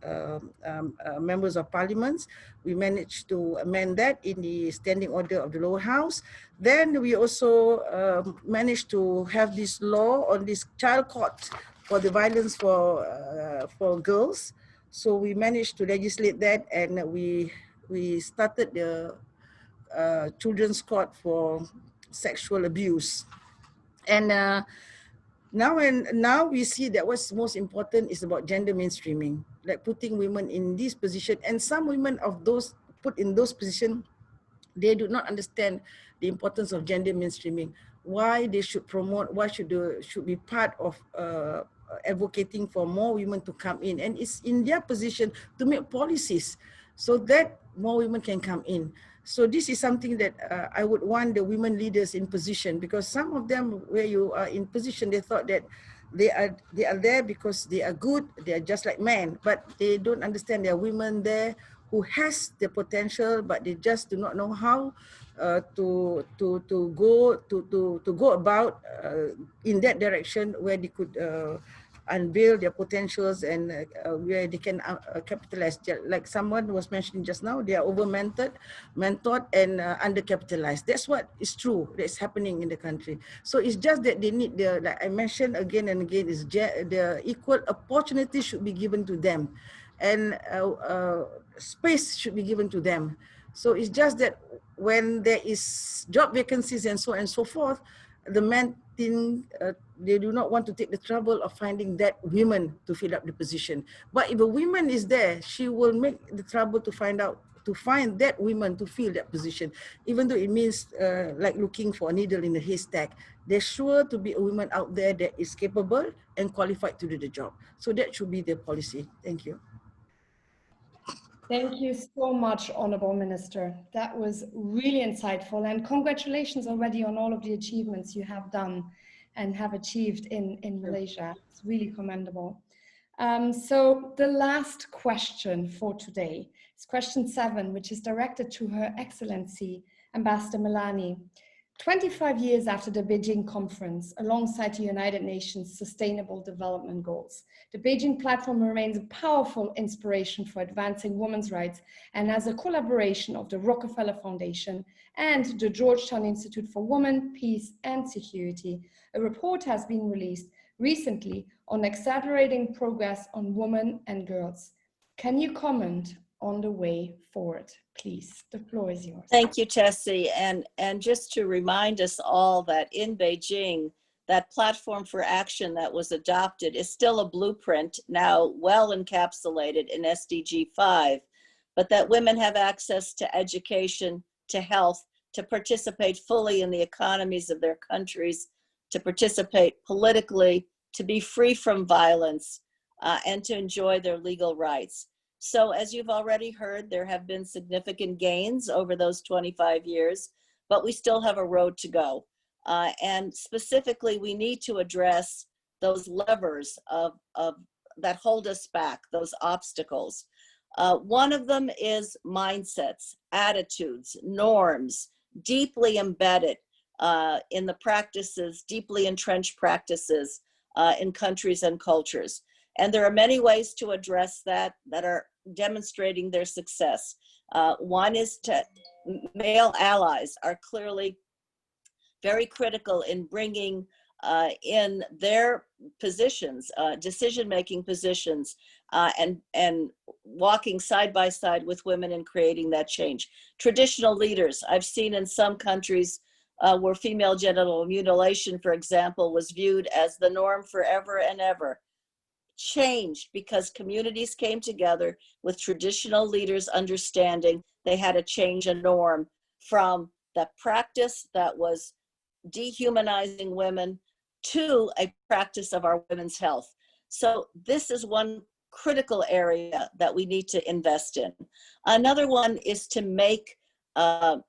S8: members of parliament. We managed to amend that in the standing order of the lower house. Then we also managed to have this law on this child court for the violence for girls. So we managed to legislate that, and we started the children's court for sexual abuse. And now we see that what's most important is about gender mainstreaming, like putting women in this position. And some women of those put in those positions, they do not understand the importance of gender mainstreaming, why they should promote, why should be part of advocating for more women to come in. And it's in their position to make policies so that more women can come in. So this is something that I would want the women leaders in position, because some of them, where you are in position, they thought that they are there because they are good, they are just like men, but they don't understand there are women there who has the potential, but they just do not know how to go about in that direction where they could unveil their potentials and where they can capitalize. Like someone was mentioning just now, they are over-mentored and undercapitalized. That's what is true, that's happening in the country. So it's just that they need the, like I mentioned again and again, is the equal opportunity should be given to them, and space should be given to them. So it's just that when there is job vacancies and so on and so forth, the men think they do not want to take the trouble of finding that women to fill up the position. But if a woman is there, she will make the trouble to find that woman to fill that position, even though it means like looking for a needle in a haystack. There's sure to be a woman out there that is capable and qualified to do the job. So that should be the policy. Thank you.
S2: Thank you so much, Honorable Minister. That was really insightful, and congratulations already on all of the achievements you have done and have achieved in Malaysia. It's really commendable. So the last question for today is question 7, which is directed to Her Excellency, Ambassador Melanne. 25 years after the Beijing conference, alongside the United Nations Sustainable Development Goals, the Beijing platform remains a powerful inspiration for advancing women's rights, and as a collaboration of the Rockefeller Foundation and the Georgetown Institute for Women, Peace and Security, a report has been released recently on accelerating progress on women and girls. Can you comment on the way forward, please? The floor is yours.
S6: Thank you, Tessy. And just to remind us all that in Beijing, that platform for action that was adopted is still a blueprint, now well encapsulated in SDG 5, but that women have access to education, to health, to participate fully in the economies of their countries, to participate politically, to be free from violence, and to enjoy their legal rights. So as you've already heard, there have been significant gains over those 25 years, but we still have a road to go. And specifically, we need to address those levers that hold us back, those obstacles. One of them is mindsets, attitudes, norms, deeply embedded in the practices, deeply entrenched practices in countries and cultures. And there are many ways to address that are demonstrating their success. One is male allies are clearly very critical in bringing in their positions, decision-making positions, and walking side by side with women in creating that change. Traditional leaders, I've seen in some countries where female genital mutilation, for example, was viewed as the norm forever and ever, changed because communities came together with traditional leaders understanding they had to change a norm from the practice that was dehumanizing women to a practice of our women's health. So this is one critical area that we need to invest in. Another one is to make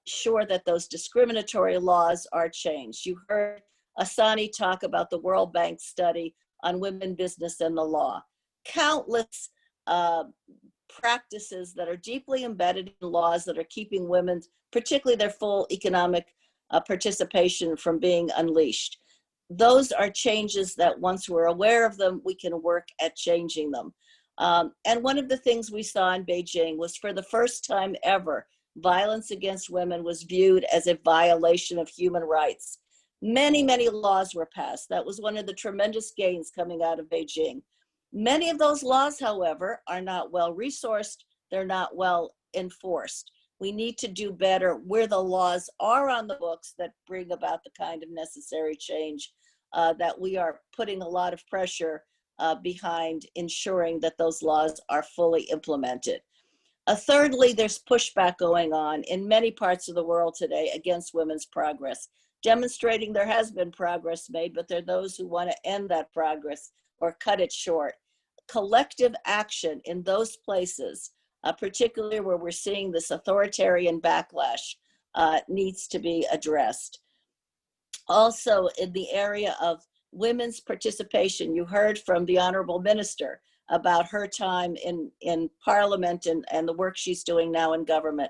S6: sure that those discriminatory laws are changed. You heard Asani talk about the World Bank study on women, business, and the law. Countless practices that are deeply embedded in laws that are keeping women, particularly their full economic participation, from being unleashed. Those are changes that once we're aware of them, we can work at changing them. And one of the things we saw in Beijing was, for the first time ever, violence against women was viewed as a violation of human rights. Many, many laws were passed. That was one of the tremendous gains coming out of Beijing. Many of those laws, however, are not well resourced. They're not well enforced. We need to do better where the laws are on the books that bring about the kind of necessary change that we are putting a lot of pressure behind ensuring that those laws are fully implemented. Thirdly, there's pushback going on in many parts of the world today against women's progress, demonstrating there has been progress made, but there are those who want to end that progress or cut it short. Collective action in those places, particularly where we're seeing this authoritarian backlash, needs to be addressed. Also, in the area of women's participation, you heard from the Honorable Minister about her time in Parliament and the work she's doing now in government.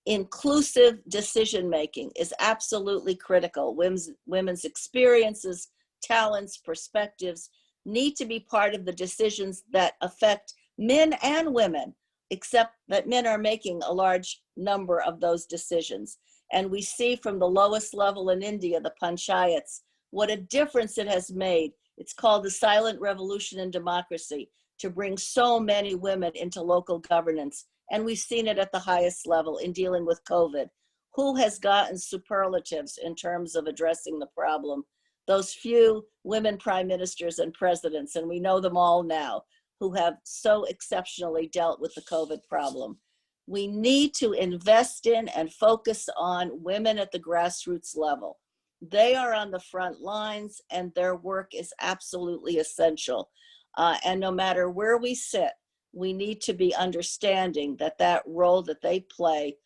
S6: Inclusive decision-making is absolutely critical. Women's experiences, talents, perspectives need to be part of the decisions that affect men and women, except that men are making a large number of those decisions. And we see from the lowest level in India, the panchayats, what a difference it has made. It's called the silent revolution in democracy, to bring so many women into local governance. And we've seen it at the highest level in dealing with COVID. Who has gotten superlatives in terms of addressing the problem? Those few women prime ministers and presidents, and we know them all now, who have so exceptionally dealt with the COVID problem. We need to invest in and focus on women at the grassroots level. They are on the front lines and their work is absolutely essential. And no matter where we sit, we need to be understanding that that role that they play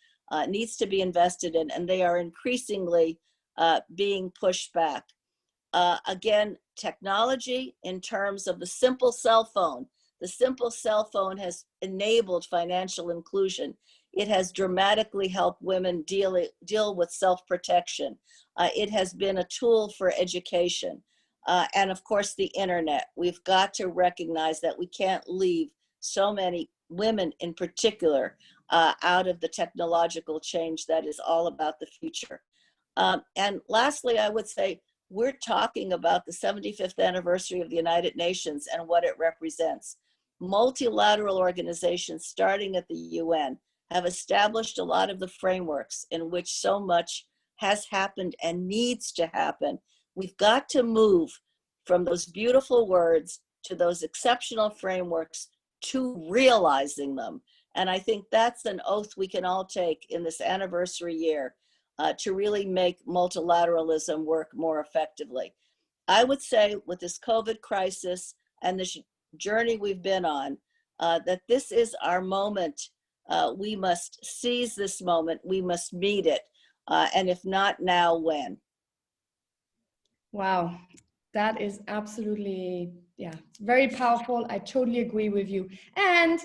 S6: needs to be invested in, and they are increasingly being pushed back. Again, technology in terms of the simple cell phone. The simple cell phone has enabled financial inclusion. It has dramatically helped women deal with self-protection. It has been a tool for education. And of course, the internet. We've got to recognize that we can't leave so many women in particular out of the technological change that is all about the future. And lastly, I would say, we're talking about the 75th anniversary of the United Nations and what it represents. Multilateral organizations, starting at the UN, have established a lot of the frameworks in which so much has happened and needs to happen. We've got to move from those beautiful words to those exceptional frameworks to realizing them. And I think that's an oath we can all take in this anniversary year to really make multilateralism work more effectively. I would say with this COVID crisis and this journey we've been on, that this is our moment. We must seize this moment. We must meet it. And if not now, when?
S2: Wow, that is absolutely, yeah, very powerful. I totally agree with you. And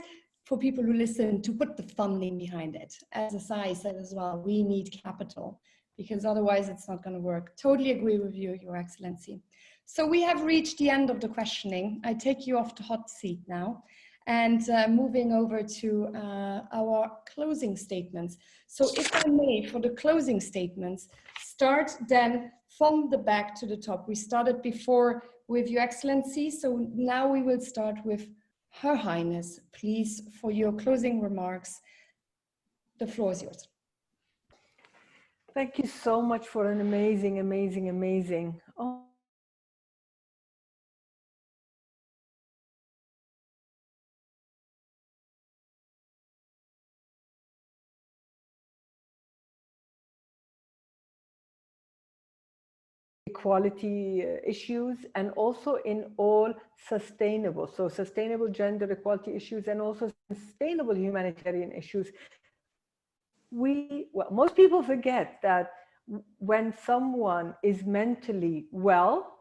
S2: for people who listen, to put the funding behind it. As Asahi said as well, we need capital. because otherwise it's not going to work. Totally agree with you, Your Excellency. So we have reached the end of the questioning. I take you off the hot seat now, and moving over to our closing statements. So if I may, for the closing statements, start then from the back to the top. We started before with Your Excellency, so now we will start with Her Highness. Please, for your closing remarks, the floor is yours.
S1: Thank you so much for an amazing, amazing, amazing. Oh. Equality issues, and also in all sustainable, so sustainable gender equality issues and also sustainable humanitarian issues. Well, most people forget that when someone is mentally well,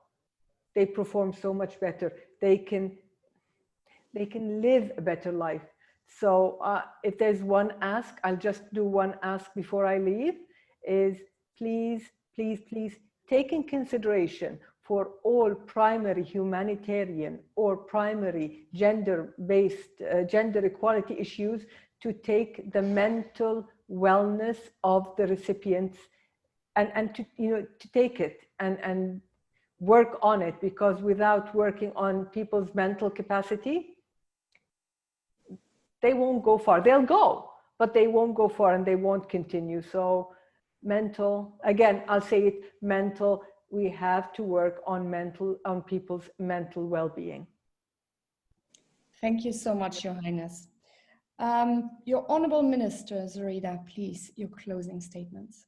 S1: they perform so much better. They can live a better life. So if there's one ask, I'll just do one ask before I leave, is please, please, please take in consideration for all primary humanitarian or primary gender-based gender equality issues to take the mental wellness of the recipients and to, to take it and work on it, because without working on people's mental capacity, they won't go far. They'll go, but they won't go far and they won't continue. So mental, again, I'll say it, mental, we have to work on people's mental well-being.
S2: Thank you so much, Your Highness. Your Honorable Minister, Zoraida, please, your closing statements.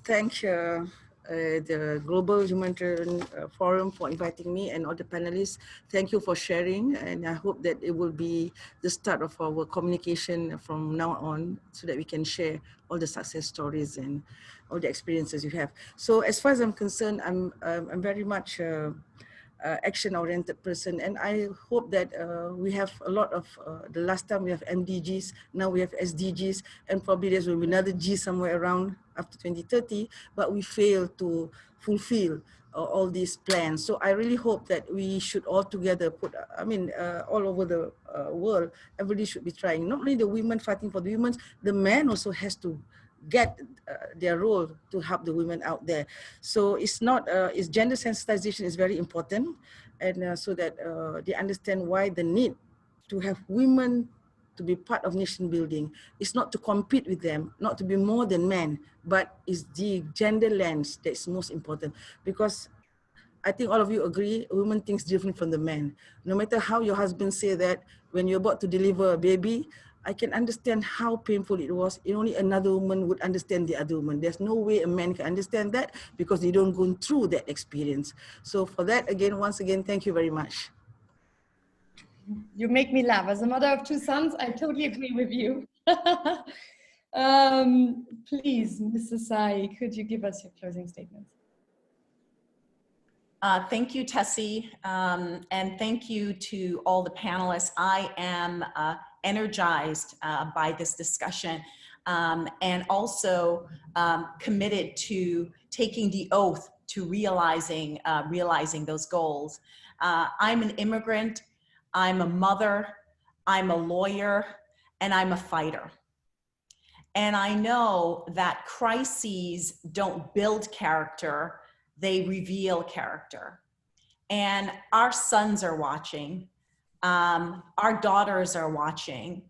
S8: Thank you, the Global Humanitarian Forum, for inviting me, and all the panelists. Thank you for sharing, and I hope that it will be the start of our communication from now on, so that we can share all the success stories and all the experiences you have. So as far as I'm concerned, I'm very much action-oriented person, and I hope that we have a lot of, the last time we have MDGs, now we have SDGs, and probably there's will be another G somewhere around after 2030, but we fail to fulfill all these plans. So I really hope that we should all together put, all over the world, everybody should be trying, not only the women fighting for the women, the men also has to get their role to help the women out there. So it's not, it's gender sensitization is very important, and so that they understand why the need to have women to be part of nation building. It's not to compete with them, not to be more than men, but it's the gender lens that's most important. Because I think all of you agree, women think different from the men. No matter how your husband say that, when you're about to deliver a baby, I can understand how painful it was. Only another woman would understand the other woman. There's no way a man can understand that, because they don't go through that experience. So for that, again, once again, thank you very much.
S2: You make me laugh. As a mother of two sons, I totally agree with you. Please, Mrs. Sai, could you give us your closing statements?
S7: Thank you, Tessy, and thank you to all the panelists. I am energized by this discussion, and also committed to taking the oath to realizing those goals. I'm an immigrant, I'm a mother, I'm a lawyer, and I'm a fighter. And I know that crises don't build character, they reveal character. And our sons are watching, our daughters are watching.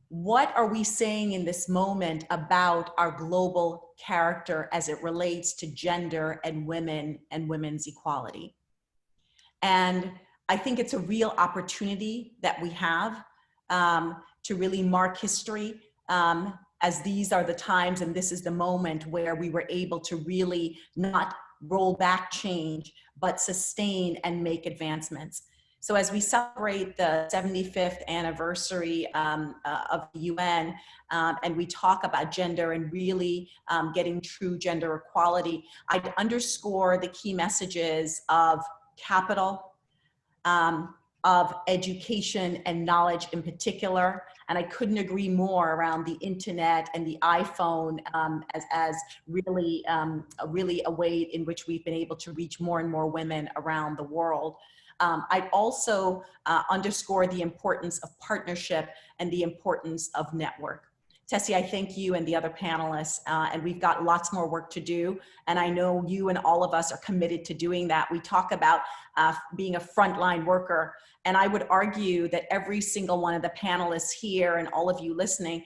S7: What are we saying in this moment about our global character as it relates to gender and women and women's equality? And I think it's a real opportunity that we have to really mark history, as these are the times and this is the moment where we were able to really not roll back change, but sustain and make advancements. So as we celebrate the 75th anniversary of the UN, and we talk about gender and really getting true gender equality, I'd underscore the key messages of capital, of education and knowledge in particular. And I couldn't agree more around the internet and the iPhone as really a way in which we've been able to reach more and more women around the world. I'd also underscore the importance of partnership and the importance of network. Tessy, I thank you and the other panelists, and we've got lots more work to do. And I know you and all of us are committed to doing that. We talk about being a frontline worker, and I would argue that every single one of the panelists here and all of you listening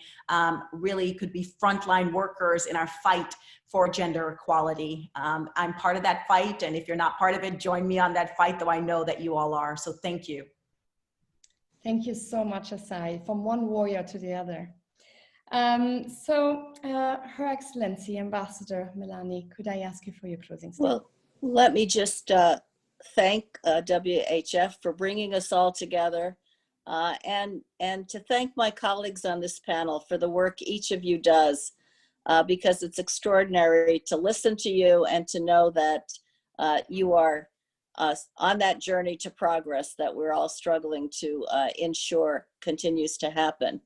S7: really could be frontline workers in our fight for gender equality. I'm part of that fight, and if you're not part of it, join me on that fight, though I know that you all are. So thank you.
S2: Thank you so much, Asahi, from one warrior to the other. Her Excellency, Ambassador Melanne, could I ask you for your closing statement?
S6: Well, let me just thank WHF for bringing us all together, and to thank my colleagues on this panel for the work each of you does, because it's extraordinary to listen to you and to know that you are on that journey to progress that we're all struggling to ensure continues to happen.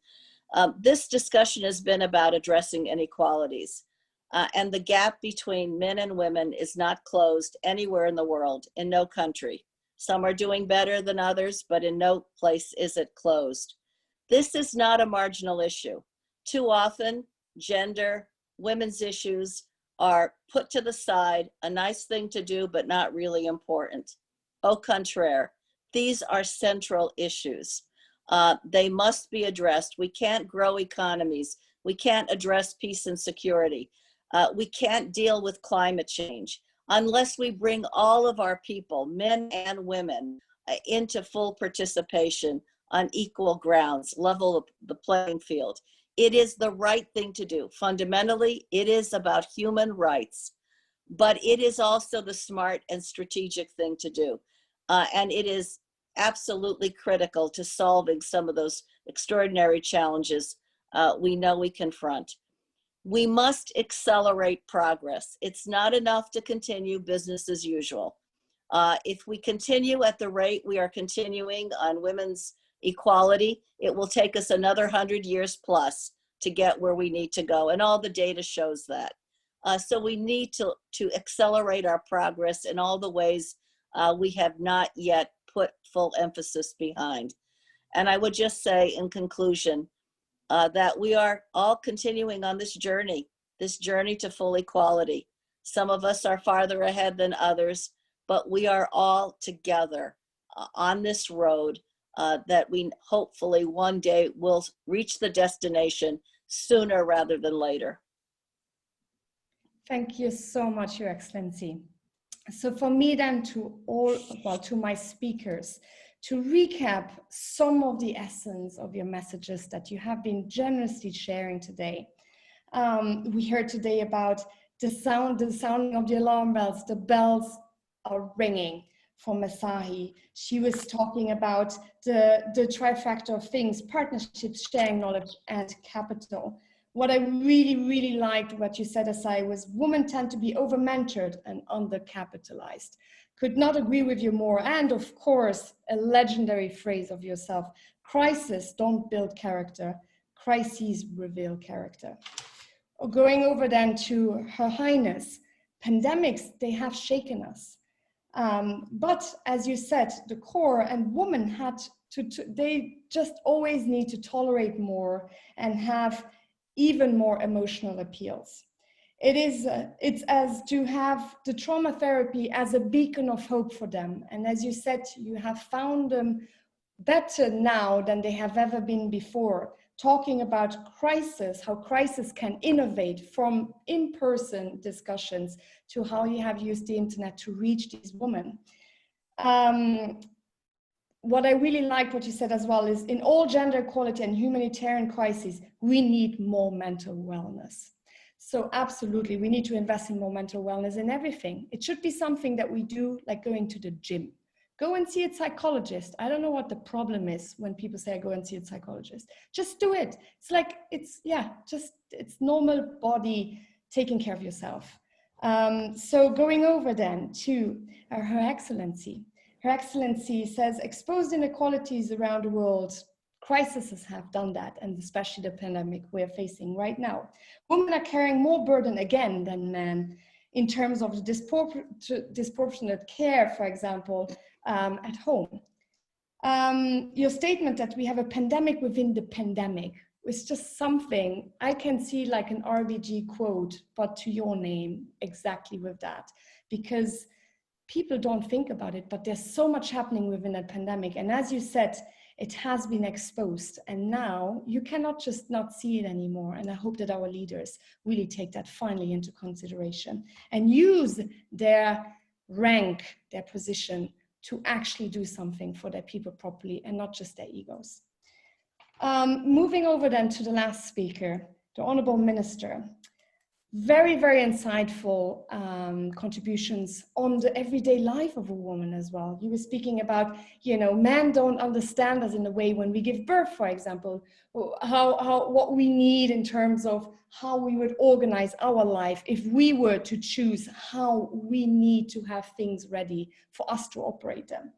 S6: This discussion has been about addressing inequalities, and the gap between men and women is not closed anywhere in the world, in no country. Some are doing better than others, but in no place is it closed. This is not a marginal issue. Too often, gender, women's issues are put to the side, a nice thing to do, but not really important. Au contraire, these are central issues. They must be addressed. We can't grow economies. We can't address peace and security. We can't deal with climate change unless we bring all of our people, men and women, into full participation on equal grounds, level the playing field. It is the right thing to do. Fundamentally, it is about human rights, but it is also the smart and strategic thing to do. And it is absolutely critical to solving some of those extraordinary challenges we know we confront. We must accelerate progress. It's not enough to continue business as usual. If we continue at the rate we are continuing on women's equality, it will take us another 100 years plus to get where we need to go. And all the data shows that. So we need to accelerate our progress in all the ways we have not yet put full emphasis behind. And I would just say in conclusion that we are all continuing on this journey to full equality. Some of us are farther ahead than others, but we are all together on this road that we hopefully one day will reach the destination sooner rather than later.
S2: Thank you so much, Your Excellency. So for me then to my speakers, to recap some of the essence of your messages that you have been generously sharing today. We heard today about the sounding of the alarm bells. The bells are ringing from Asahi. She was talking about the trifecta of things: partnerships, sharing knowledge, and capital. What I really, really liked what you said, Asahi, was women tend to be over-mentored and under-capitalized. Could not agree with you more. And of course, a legendary phrase of yourself: crises don't build character, crises reveal character. Going over then to Her Highness, pandemics, they have shaken us. But as you said, the core and women had they just always need to tolerate more and have even more emotional appeals. It's as to have the trauma therapy as a beacon of hope for them. And as you said, you have found them better now than they have ever been before, talking about crisis, how crisis can innovate from in-person discussions to how you have used the internet to reach these women. What I really like what you said as well is, in all gender equality and humanitarian crises, we need more mental wellness. So absolutely, we need to invest in more mental wellness in everything. It should be something that we do, like going to the gym. Go and see a psychologist. I don't know what the problem is when people say go and see a psychologist. Just do it. It's like, it's normal body taking care of yourself. So going over then to Her Excellency, Her Excellency says, exposed inequalities around the world, crises have done that, and especially the pandemic we're facing right now. Women are carrying more burden again than men in terms of the disproportionate care, for example, at home. Your statement that we have a pandemic within the pandemic is just something I can see like an RBG quote, but to your name exactly with that, because people don't think about it, but there's so much happening within that pandemic. And as you said, it has been exposed, and now you cannot just not see it anymore. And I hope that our leaders really take that finally into consideration and use their rank, their position, to actually do something for their people properly and not just their egos. Moving over then to the last speaker, the Honorable Minister. Very, very insightful contributions on the everyday life of a woman as well. You were speaking about, you know, men don't understand us in a way when we give birth, for example, what we need in terms of how we would organize our life if we were to choose how we need to have things ready for us to operate them.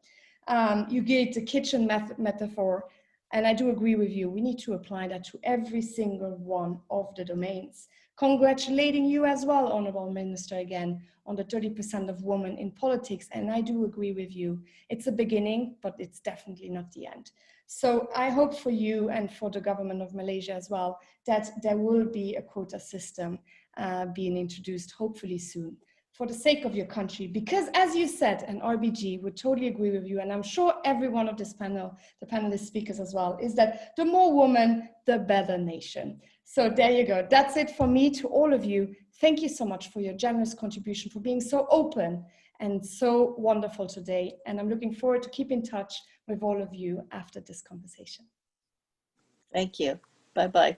S2: You gave the kitchen metaphor, and I do agree with you. We need to apply that to every single one of the domains. Congratulating you as well, Honorable Minister, again, on the 30% of women in politics. And I do agree with you. It's a beginning, but it's definitely not the end. So I hope for you and for the government of Malaysia as well, that there will be a quota system being introduced hopefully soon, for the sake of your country. Because as you said, and RBG would totally agree with you, and I'm sure every one of this panel, the panelist speakers as well, is that the more women, the better nation. So there you go. That's it for me. To all of you, thank you so much for your generous contribution, for being so open and so wonderful today. And I'm looking forward to keep in touch with all of you after this conversation.
S6: Thank you. Bye-bye.